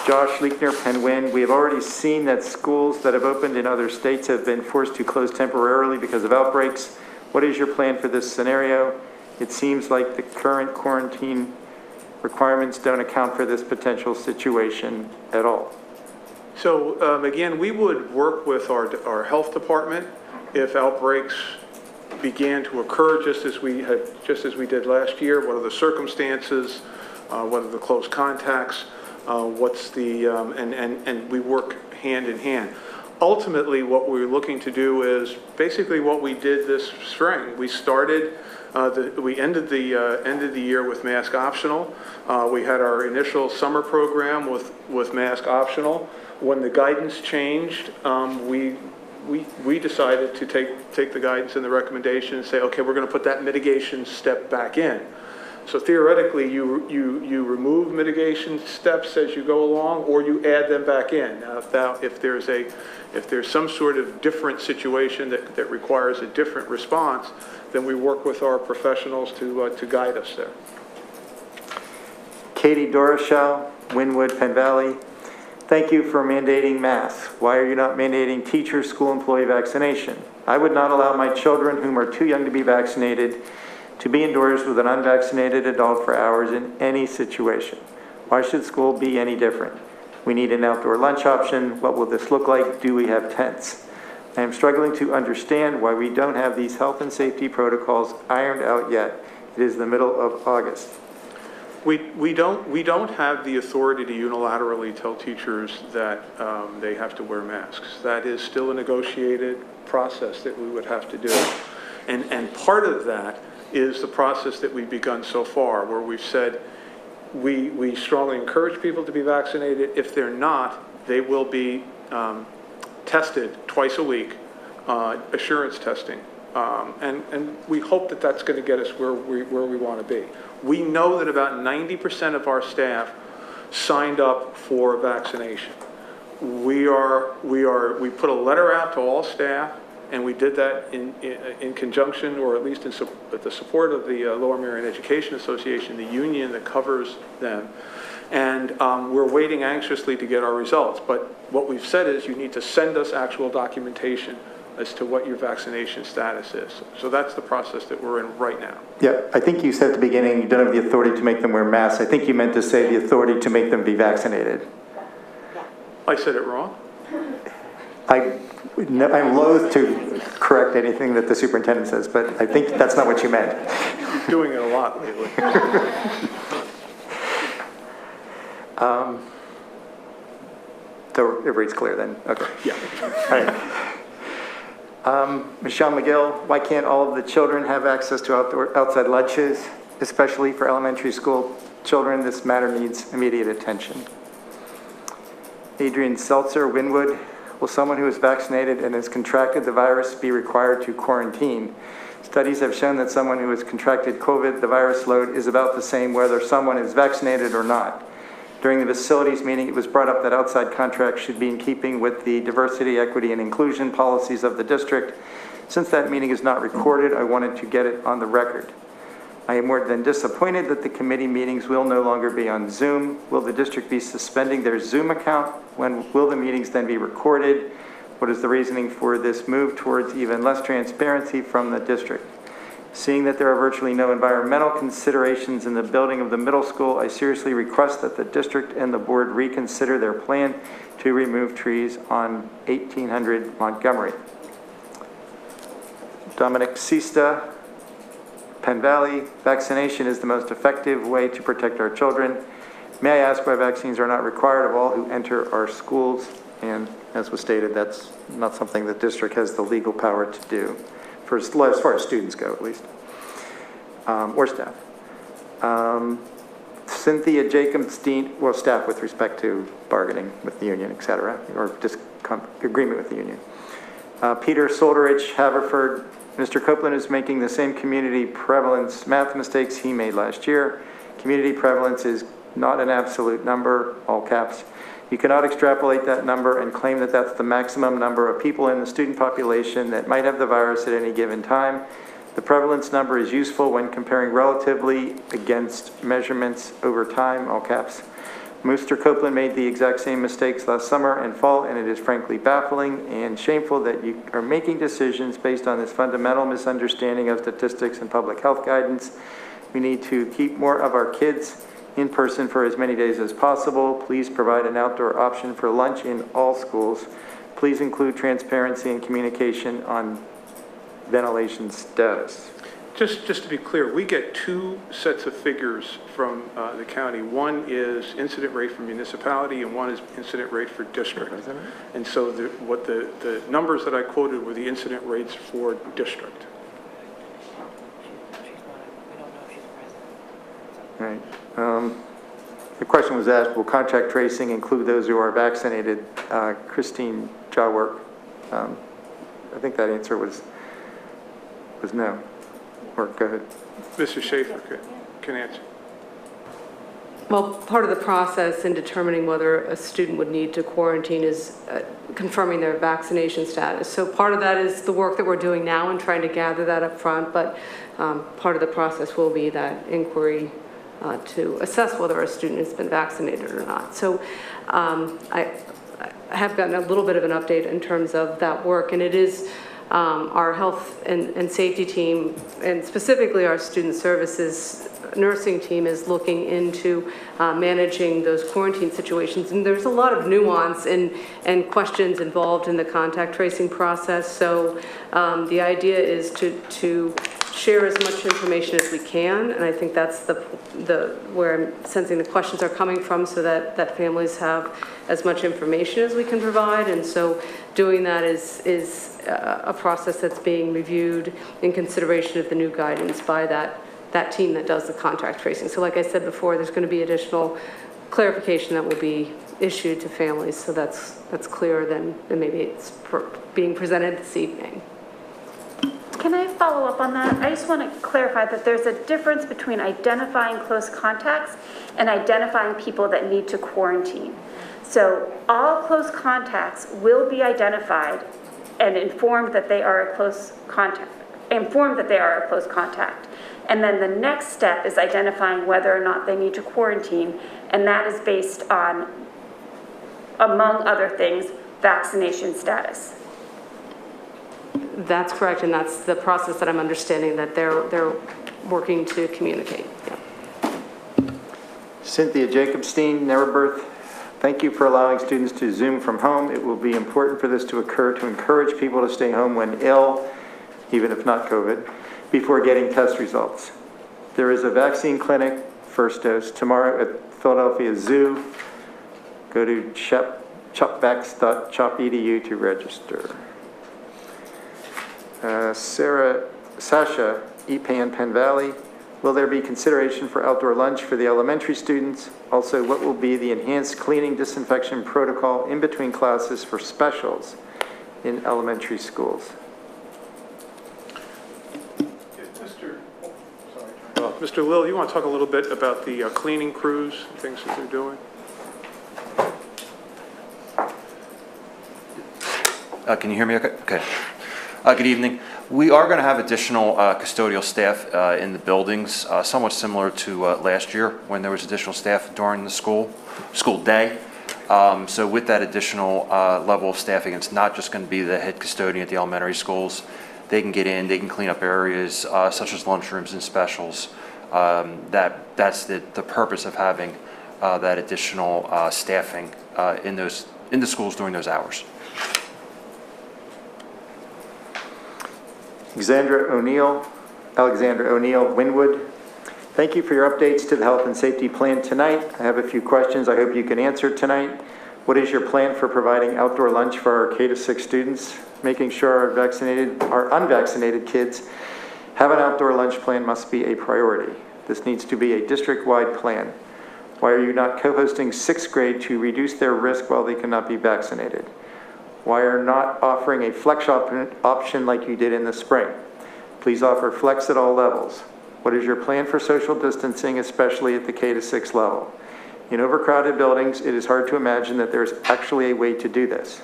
Josh Leekner, Penn-Wynn, we have already seen that schools that have opened in other states have been forced to close temporarily because of outbreaks. What is your plan for this scenario? It seems like the current quarantine requirements don't account for this potential situation at all. So again, we would work with our health department if outbreaks began to occur just as we did last year. What are the circumstances? What are the close contacts? What's the and we work hand in hand. Ultimately, what we're looking to do is basically what we did this spring. We started. We ended the year with mask optional. We had our initial summer program with mask optional. When the guidance changed, we decided to take the guidance and the recommendation and say, okay, we're going to put that mitigation step back in. So theoretically, you remove mitigation steps as you go along, or you add them back in. Now, if there's some sort of different situation that requires a different response, then we work with our professionals to guide us there. Katie Doroshow, Wynwood, Penn Valley. Thank you for mandating masks. Why are you not mandating teacher, school employee vaccination? I would not allow my children, whom are too young to be vaccinated, to be indoors with an unvaccinated adult for hours in any situation. Why should school be any different? We need an outdoor lunch option. What will this look like? Do we have tents? I am struggling to understand why we don't have these health and safety protocols ironed out yet. It is the middle of August. We don't have the authority to unilaterally tell teachers that they have to wear masks. That is still a negotiated process that we would have to do. And part of that is the process that we've begun so far, where we've said we strongly encourage people to be vaccinated. If they're not, they will be tested twice a week, assurance testing. And we hope that that's going to get us where we want to be. We know that about 90% of our staff signed up for vaccination. We put a letter out to all staff, and we did that in conjunction, or at least with the support of the Lower Merion Education Association, the union that covers them. And we're waiting anxiously to get our results. But what we've said is you need to send us actual documentation as to what your vaccination status is. So that's the process that we're in right now. Yeah, I think you said at the beginning you don't have the authority to make them wear masks. I think you meant to say the authority to make them be vaccinated. I said it wrong? I'm loath to correct anything that the superintendent says, but I think that's not what you meant. Doing it a lot lately. So everybody's clear then? Okay. Yeah. All right. Michelle McGill, why can't all of the children have access to outside lunches, especially for elementary school children? This matter needs immediate attention. Adrian Seltzer, Wynwood, will someone who is vaccinated and has contracted the virus be required to quarantine? Studies have shown that someone who has contracted COVID, the virus load is about the same whether someone is vaccinated or not. During the facilities meeting, it was brought up that outside contracts should be in keeping with the diversity, equity, and inclusion policies of the district. Since that meeting is not recorded, I wanted to get it on the record. I am more than disappointed that the committee meetings will no longer be on Zoom. Will the district be suspending their Zoom account? When will the meetings then be recorded? What is the reasoning for this move towards even less transparency from the district? Seeing that there are virtually no environmental considerations in the building of the middle school, I seriously request that the district and the board reconsider their plan to remove trees on 1800 Montgomery. Dominic Sista, Penn Valley, vaccination is the most effective way to protect our children. May I ask why vaccines are not required of all who enter our schools? And as was stated, that's not something the district has the legal power to do. As far as students go, at least, or staff. Cynthia Jacobstein, well, staff with respect to bargaining with the union, et cetera, or just agreement with the union. Peter Solderich, Haverford, Mr. Copeland is making the same community prevalence math mistakes he made last year. Community prevalence is not an absolute number, all caps. You cannot extrapolate that number and claim that that's the maximum number of people in the student population that might have the virus at any given time. The prevalence number is useful when comparing relatively against measurements over time, all caps. Mr. Copeland made the exact same mistakes last summer and fall, and it is frankly baffling and shameful that you are making decisions based on this fundamental misunderstanding of statistics and public health guidance. We need to keep more of our kids in person for as many days as possible. Please provide an outdoor option for lunch in all schools. Please include transparency and communication on ventilation status. Just to be clear, we get two sets of figures from the county. One is incident rate for municipality and one is incident rate for district. And so the numbers that I quoted were the incident rates for district. Right. The question was asked, will contact tracing include those who are vaccinated? Christine Jawork, I think that answer was no. Or go ahead. Mr. Schaefer can answer. Well, part of the process in determining whether a student would need to quarantine is confirming their vaccination status. So part of that is the work that we're doing now and trying to gather that up front, but part of the process will be that inquiry to assess whether a student has been vaccinated or not. So I have gotten a little bit of an update in terms of that work, and it is our health and safety team, and specifically our student services nursing team is looking into managing those quarantine situations. And there's a lot of nuance and questions involved in the contact tracing process. So the idea is to share as much information as we can, and I think that's where I'm sensing the questions are coming from, so that families have as much information as we can provide. And so doing that is a process that's being reviewed in consideration of the new guidance by that team that does the contact tracing. So like I said before, there's going to be additional clarification that will be issued to families, so that's clearer than maybe it's being presented this evening. Can I follow up on that? I just want to clarify that there's a difference between identifying close contacts and identifying people that need to quarantine. So all close contacts will be identified and informed that they are a close contact, And then the next step is identifying whether or not they need to quarantine, and that is based on, among other things, vaccination status. That's correct, and that's the process that I'm understanding that they're working to communicate. Yeah. Cynthia Jacobstein, Narrowbirth, thank you for allowing students to Zoom from home. It will be important for this to occur to encourage people to stay home when ill, even if not COVID, before getting test results. There is a vaccine clinic, first dose, tomorrow at Philadelphia Zoo. Go to chopvax.chop.edu to register. Sasha, Epan, Penn Valley. Will there be consideration for outdoor lunch for the elementary students? Also, what will be the enhanced cleaning disinfection protocol in between classes for specials in elementary schools? Mr. Lill, you want to talk a little bit about the cleaning crews and things that they're doing? Can you hear me okay? Okay. Good evening. We are going to have additional custodial staff in the buildings, somewhat similar to last year when there was additional staff during the school day. So with that additional level of staffing, it's not just going to be the head custodian at the elementary schools. They can get in, they can clean up areas such as lunchrooms and specials. That's the purpose of having that additional staffing in the schools during those hours. Alexandra O'Neill, Wynwood. Thank you for your updates to the health and safety plan tonight. I have a few questions I hope you can answer tonight. What is your plan for providing outdoor lunch for our K-6 students? Making sure our unvaccinated kids have an outdoor lunch plan must be a priority. This needs to be a district-wide plan. Why are you not co-hosting 6th grade to reduce their risk while they cannot be vaccinated? Why are not offering a flex option like you did in the spring? Please offer flex at all levels. What is your plan for social distancing, especially at the K-6 level? In overcrowded buildings, it is hard to imagine that there's actually a way to do this.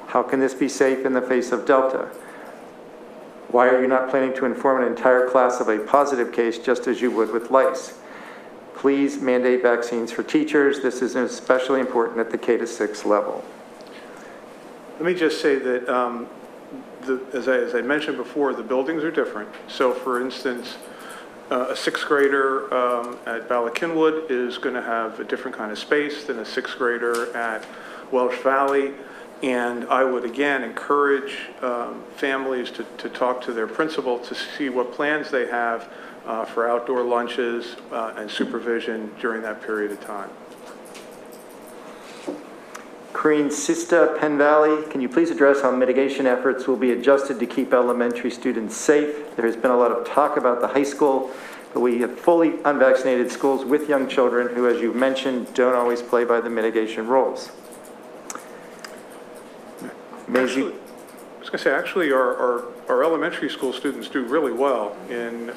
How can this be safe in the face of Delta? Why are you not planning to inform an entire class of a positive case just as you would with lice? Please mandate vaccines for teachers. This is especially important at the K-6 level. Let me just say that, as I mentioned before, the buildings are different. So, for instance, a 6th grader at Bala-Cynwyd is going to have a different kind of space than a 6th grader at Welsh Valley. And I would, again, encourage families to talk to their principal to see what plans they have for outdoor lunches and supervision during that period of time. Corrine Sista, Penn Valley, can you please address how mitigation efforts will be adjusted to keep elementary students safe? There has been a lot of talk about the high school, but we have fully unvaccinated schools with young children who, as you mentioned, don't always play by the mitigation rules. Actually, I was going to say, actually, our elementary school students do really well in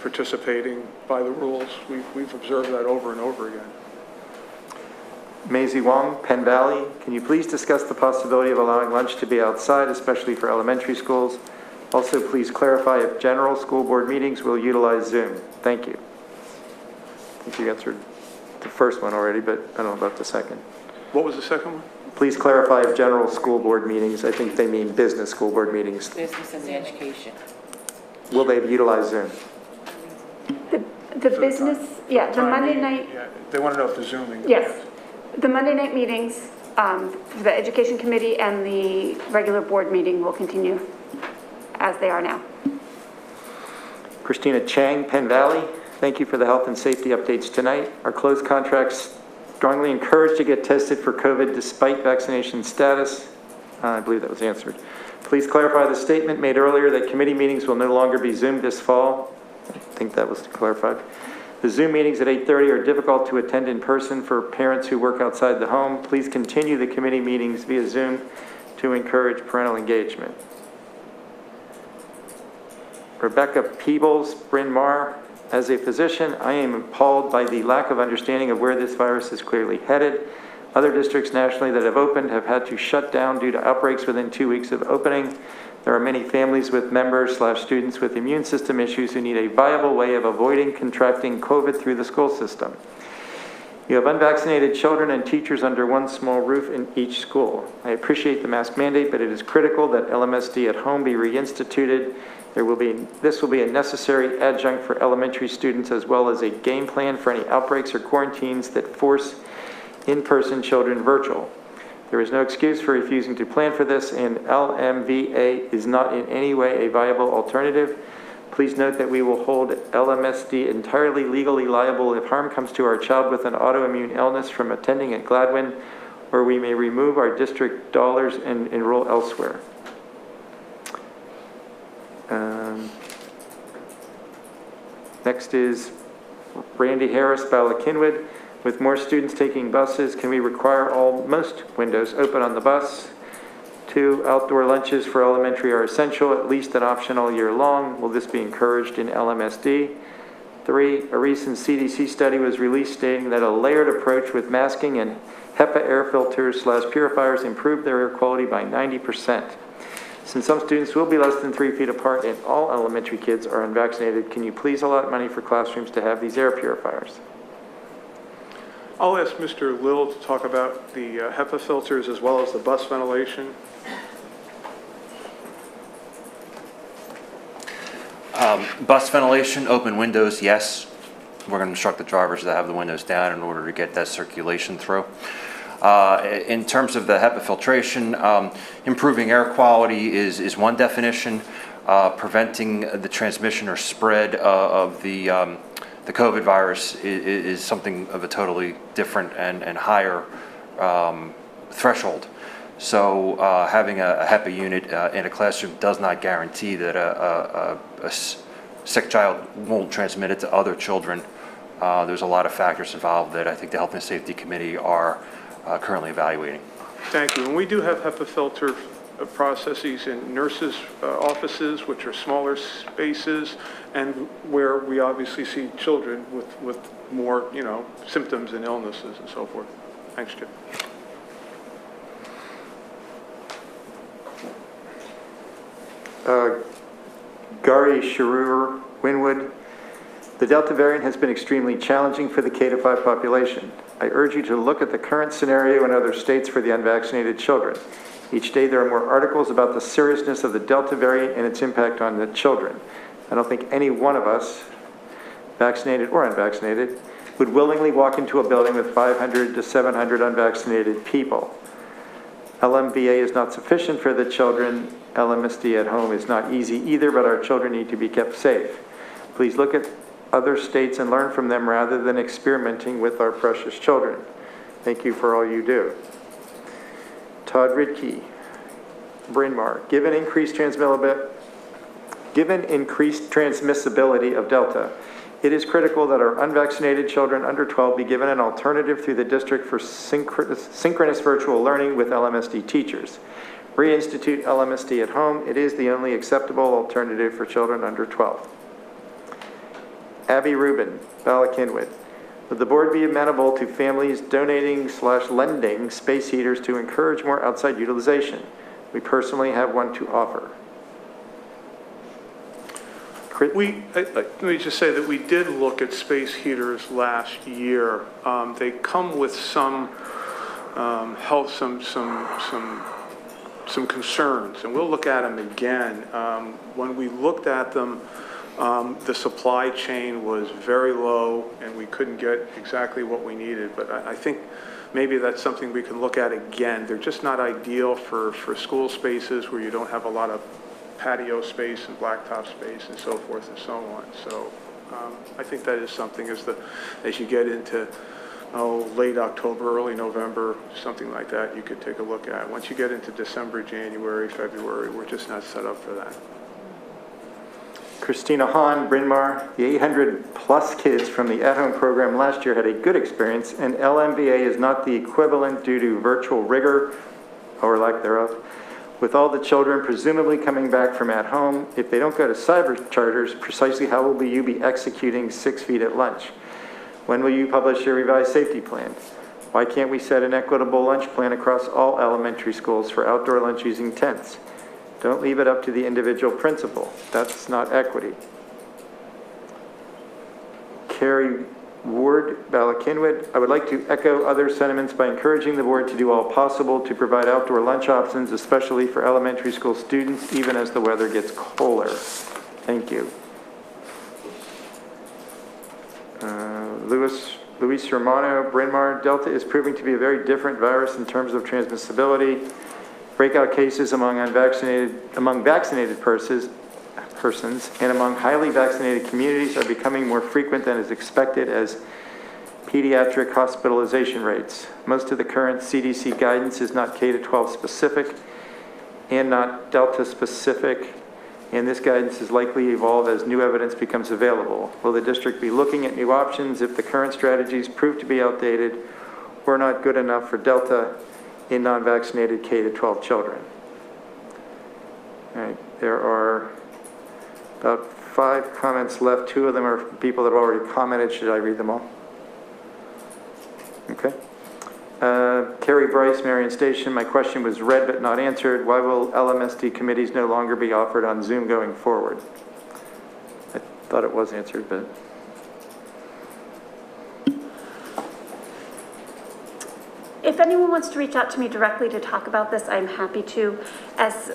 participating by the rules. We've observed that over and over again. Maisie Wong, Penn Valley, can you please discuss the possibility of allowing lunch to be outside, especially for elementary schools? Also, please clarify if general school board meetings will utilize Zoom. Thank you. I think you answered the first one already, but I don't know about the second. What was the second one? Please clarify if general school board meetings, I think they mean business school board meetings. Business and education. Will they utilize Zoom? The business, yeah, the Monday night, Yeah, they want to know if the Zooming. yes. The Monday night meetings, for the Education Committee and the regular board meeting will continue as they are now. Christina Chang, Penn Valley, thank you for the health and safety updates tonight. Our closed contracts strongly encouraged to get tested for COVID despite vaccination status. I believe that was answered. Please clarify the statement made earlier that committee meetings will no longer be Zoomed this fall. I think that was clarified. The Zoom meetings at 8:30 are difficult to attend in person for parents who work outside the home. Please continue the committee meetings via Zoom to encourage parental engagement. Rebecca Peebles, Bryn Mawr, as a physician, I am appalled by the lack of understanding of where this virus is clearly headed. Other districts nationally that have opened have had to shut down due to outbreaks within 2 weeks of opening. There are many families with members/students with immune system issues who need a viable way of avoiding contracting COVID through the school system. You have unvaccinated children and teachers under one small roof in each school. I appreciate the mask mandate, but it is critical that LMSD at home be reinstituted. This will be a necessary adjunct for elementary students, as well as a game plan for any outbreaks or quarantines that force in-person children virtual. There is no excuse for refusing to plan for this, and LMVA is not in any way a viable alternative. Please note that we will hold LMSD entirely legally liable if harm comes to our child with an autoimmune illness from attending at Gladwin, or we may remove our district dollars and enroll elsewhere. Next is Randy Harris, Bala Kinwood. With more students taking buses, can we require most windows open on the bus? 2, outdoor lunches for elementary are essential, at least an option all year long. Will this be encouraged in LMSD? 3, a recent CDC study was released stating that a layered approach with masking and HEPA air filters/purifiers improved their air quality by 90%. Since some students will be less than 3 feet apart and all elementary kids are unvaccinated, can you please allot money for classrooms to have these air purifiers? I'll ask Mr. Lill to talk about the HEPA filters as well as the bus ventilation. Bus ventilation, open windows, yes. We're going to instruct the drivers to have the windows down in order to get that circulation through. In terms of the HEPA filtration, improving air quality is one definition. Preventing the transmission or spread of the COVID virus is something of a totally different and higher threshold. So having a HEPA unit in a classroom does not guarantee that a sick child won't transmit it to other children. There's a lot of factors involved that I think the Health and Safety Committee are currently evaluating. Thank you. And we do have HEPA filter processes in nurses' offices, which are smaller spaces, and where we obviously see children with more, symptoms and illnesses and so forth. Thanks, Jim. Gary Sharur, Winwood. The Delta variant has been extremely challenging for the K-5 population. I urge you to look at the current scenario in other states for the unvaccinated children. Each day there are more articles about the seriousness of the Delta variant and its impact on the children. I don't think any one of us, vaccinated or unvaccinated, would willingly walk into a building with 500 to 700 unvaccinated people. LMVA is not sufficient for the children. LMSD at home is not easy either, but our children need to be kept safe. Please look at other states and learn from them rather than experimenting with our precious children. Thank you for all you do. Todd Ridke, Bryn Mawr. Given increased transmissibility of Delta, it is critical that our unvaccinated children under 12 be given an alternative through the district for synchronous virtual learning with LMSD teachers. Reinstitute LMSD at home. It is the only acceptable alternative for children under 12. Abby Rubin, Bala Kinwood. Would the board be amenable to families donating/lending space heaters to encourage more outside utilization? We personally have one to offer. Let me just say that we did look at space heaters last year. They come with some health, some concerns, and we'll look at them again. When we looked at them, The supply chain was very low, and we couldn't get exactly what we needed. But I think maybe that's something we can look at again. They're just not ideal for school spaces where you don't have a lot of patio space and blacktop space and so forth and so on. So I think that is something as you get into late October, early November, something like that, you could take a look at. Once you get into December, January, February, we're just not set up for that. Christina Hahn, Bryn Mawr, the 800-plus kids from the at-home program last year had a good experience, and LMBA is not the equivalent due to virtual rigor, or lack thereof. With all the children presumably coming back from at home, if they don't go to cyber charters, precisely how will you be executing 6 feet at lunch? When will you publish your revised safety plan? Why can't we set an equitable lunch plan across all elementary schools for outdoor lunch using tents? Don't leave it up to the individual principal. That's not equity. Carrie Ward, Bala-Cynwyd, I would like to echo other sentiments by encouraging the board to do all possible to provide outdoor lunch options, especially for elementary school students, even as the weather gets colder. Thank you. Luis Romano, Bryn Mawr, Delta is proving to be a very different virus in terms of transmissibility. Breakout cases among vaccinated persons and among highly vaccinated communities are becoming more frequent than is expected as pediatric hospitalization rates. Most of the current CDC guidance is not K-12 specific and not Delta specific, and this guidance is likely to evolve as new evidence becomes available. Will the district be looking at new options if the current strategies prove to be outdated or not good enough for Delta in non-vaccinated K-12 children? All right, there are about 5 comments left. 2 of them are from people that have already commented. Should I read them all? Okay. Terry Bryce, Marion Station, my question was read but not answered. Why will LMSD committees no longer be offered on Zoom going forward? I thought it was answered, but... If anyone wants to reach out to me directly to talk about this, I'm happy to. As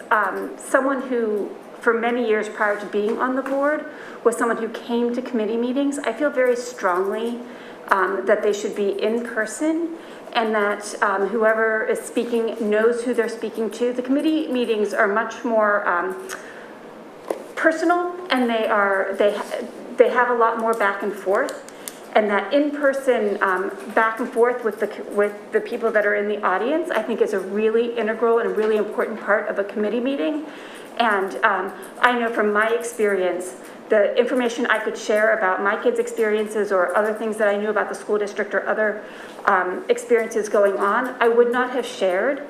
someone who, for many years prior to being on the board, was someone who came to committee meetings, I feel very strongly that they should be in person and that whoever is speaking knows who they're speaking to. The committee meetings are much more personal, and they have a lot more back and forth. And that in-person back and forth with the people that are in the audience, I think is a really integral and really important part of a committee meeting. And I know from my experience, the information I could share about my kids' experiences or other things that I knew about the school district or other experiences going on, I would not have shared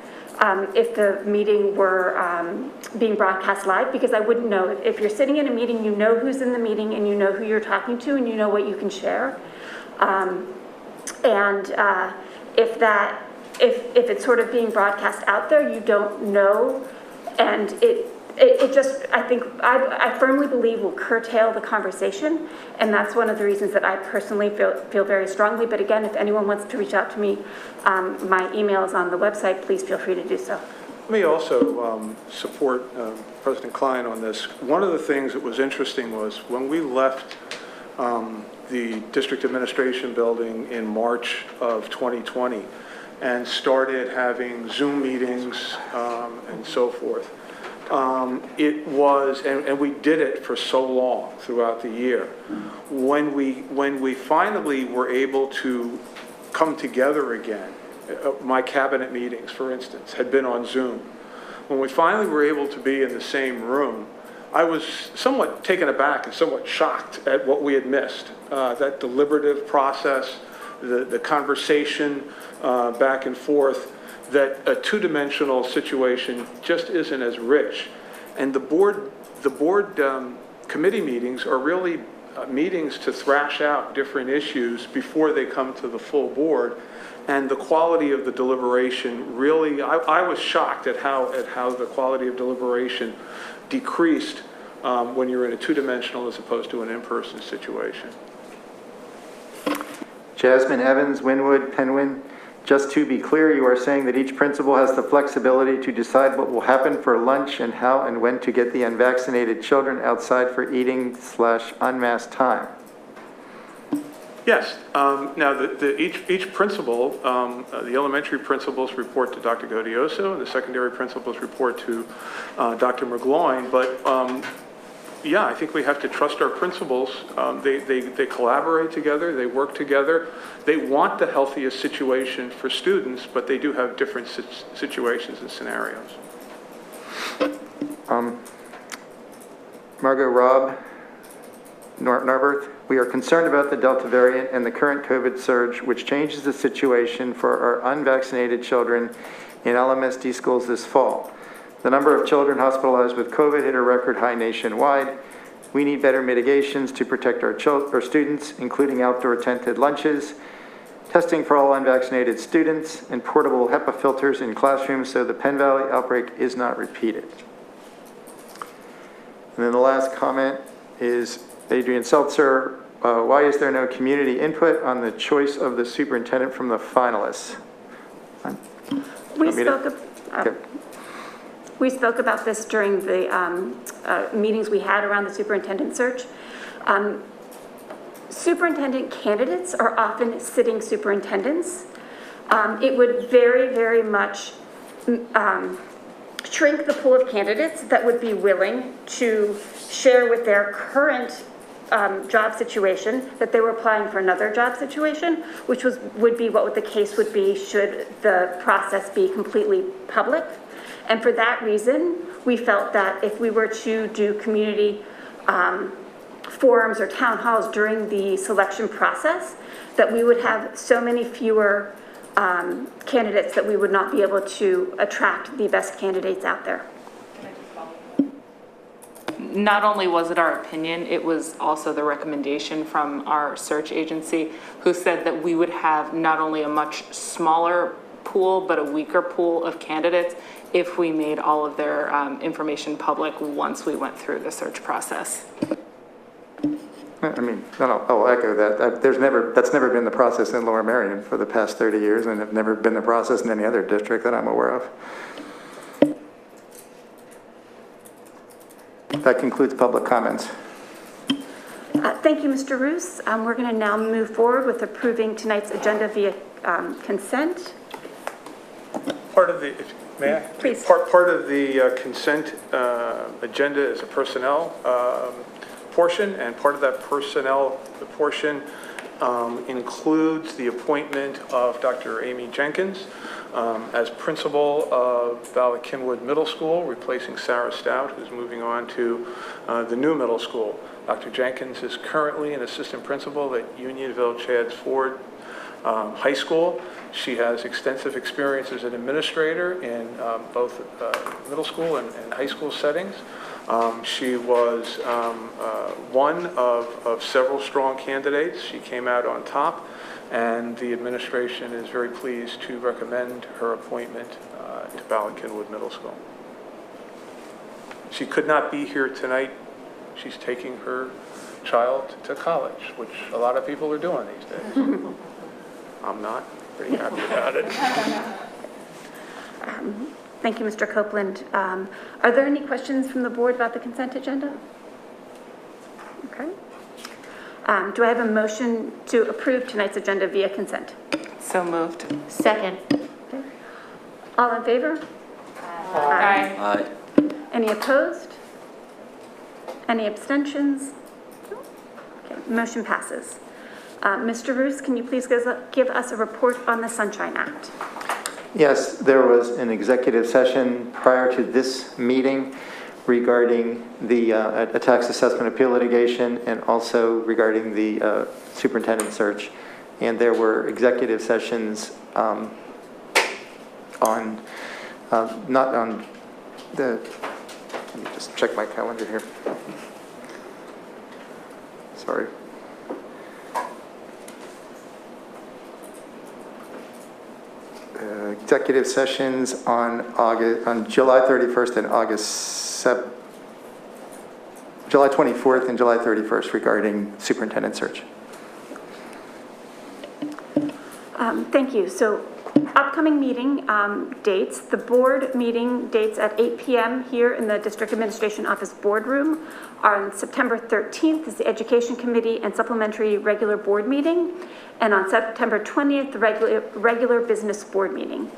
if the meeting were being broadcast live, because I wouldn't know. If you're sitting in a meeting, you know who's in the meeting and you know who you're talking to and you know what you can share. If it's sort of being broadcast out there, you don't know, and it just, I firmly believe will curtail the conversation, and that's one of the reasons that I personally feel very strongly. But again, if anyone wants to reach out to me, my email is on the website. Please feel free to do so. Let me also support President Klein on this. One of the things that was interesting was when we left the district administration building in March of 2020 and started having Zoom meetings and so forth. It was, and we did it for so long throughout the year. When we finally were able to come together again, my cabinet meetings, for instance, had been on Zoom. When we finally were able to be in the same room, I was somewhat taken aback and somewhat shocked at what we had missed. That deliberative process, the conversation back and forth, that a two-dimensional situation just isn't as rich. And the board committee meetings are really meetings to thrash out different issues before they come to the full board. And the quality of the deliberation really, I was shocked at how the quality of deliberation decreased when you're in a two-dimensional as opposed to an in-person situation. Jasmine Evans, Wynwood, Penwyn, Just to be clear, you are saying that each principal has the flexibility to decide what will happen for lunch and how and when to get the unvaccinated children outside for eating/unmasked time. Yes. Now, each principal, the elementary principals report to Dr. Godioso, and the secondary principals report to Dr. McGloin. But yeah, I think we have to trust our principals. They collaborate together, they work together. They want the healthiest situation for students, but they do have different situations and scenarios. Margot, Rob, Narberth, we are concerned about the Delta variant and the current COVID surge, which changes the situation for our unvaccinated children in Lmsb schools this fall. The number of children hospitalized with COVID hit a record high nationwide. We need better mitigations to protect our students, including outdoor tented lunches, testing for all unvaccinated students, and portable HEPA filters in classrooms so the Penn Valley outbreak is not repeated. And then the last comment is Adrian Seltzer. Why is there no community input on the choice of the superintendent from the finalists? We spoke about this during the meetings we had around the superintendent search. Superintendent candidates are often sitting superintendents. It would very, very much shrink the pool of candidates that would be willing to share with their current job situation that they were applying for another job situation, which would be what the case would be should the process be completely public. And for that reason, we felt that if we were to do community forums or town halls during the selection process, that we would have so many fewer candidates that we would not be able to attract the best candidates out there. Not only was it our opinion, it was also the recommendation from our search agency, who said that we would have not only a much smaller pool, but a weaker pool of candidates if we made all of their information public once we went through the search process. I mean, I'll echo that. That's never been the process in Lower Merion for the past 30 years, and it's never been the process in any other district that I'm aware of. That concludes public comments. Thank you, Mr. Roos. We're going to now move forward with approving tonight's agenda via consent. Part of the, may I? Please. Part of the consent agenda is a personnel portion, and part of that personnel portion includes the appointment of Dr. Amy Jenkins as principal of Valley Kinwood Middle School, replacing Sarah Stout, who's moving on to the new middle school. Dr. Jenkins is currently an assistant principal at Unionville Chadds Ford High School. She has extensive experience as an administrator in both middle school and high school settings. She was one of several strong candidates. She came out on top, and the administration is very pleased to recommend her appointment to Valley Kinwood Middle School. She could not be here tonight. She's taking her child to college, which a lot of people are doing these days. I'm not pretty happy about it. Thank you, Mr. Copeland. Are there any questions from the board about the consent agenda? Okay. Do I have a motion to approve tonight's agenda via consent? So moved. Second. Okay. All in favor? Aye. Aye. Any opposed? Any abstentions? Okay, motion passes. Mr. Roos, can you please give us a report on the Sunshine Act? Yes, there was an executive session prior to this meeting regarding the a tax assessment appeal litigation and also regarding the superintendent search. And there were executive sessions on, not on the, let me just check my calendar here. Sorry. Executive sessions on July 31st and July 24th and July 31st regarding superintendent search. Thank you. So Upcoming meeting dates, the board meeting dates at 8 p.m. here in the District Administration Office Boardroom. On September 13th is the Education Committee and Supplementary Regular Board Meeting. And on September 20th, the regular Business Board Meeting.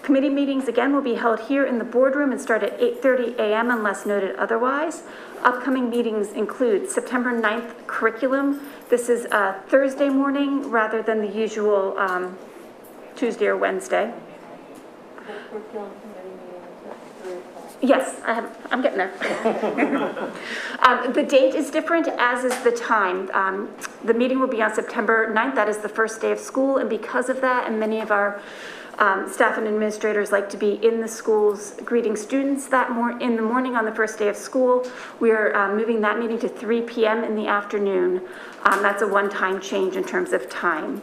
Committee meetings, again, will be held here in the boardroom and start at 8:30 a.m. unless noted otherwise. Upcoming meetings include September 9th curriculum. This is a Thursday morning rather than the usual Tuesday or Wednesday. Yes, I'm getting there. The date is different, as is the time. The meeting will be on September 9th. That is the first day of school, and because of that, and many of our staff and administrators like to be in the schools greeting students in the morning on the first day of school. We are moving that meeting to 3 p.m. in the afternoon. That's a one-time change in terms of time.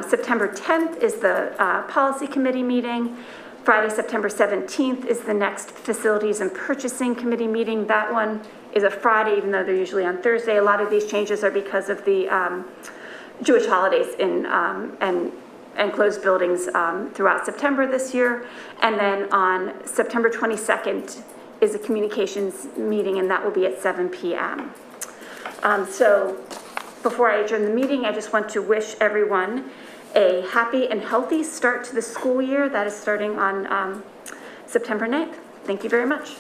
September 10th is the Policy Committee meeting. Friday, September 17th is the next Facilities and Purchasing Committee meeting. That one is a Friday, even though they're usually on Thursday. A lot of these changes are because of the Jewish holidays and closed buildings throughout September this year. And then on September 22nd is a communications meeting, and that will be at 7 p.m. So before I adjourn the meeting, I just want to wish everyone a happy and healthy start to the school year. That is starting on September 9th. Thank you very much.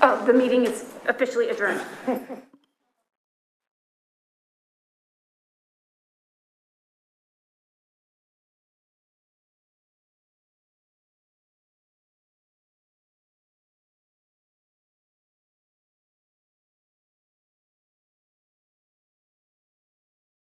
Oh, the meeting is officially adjourned.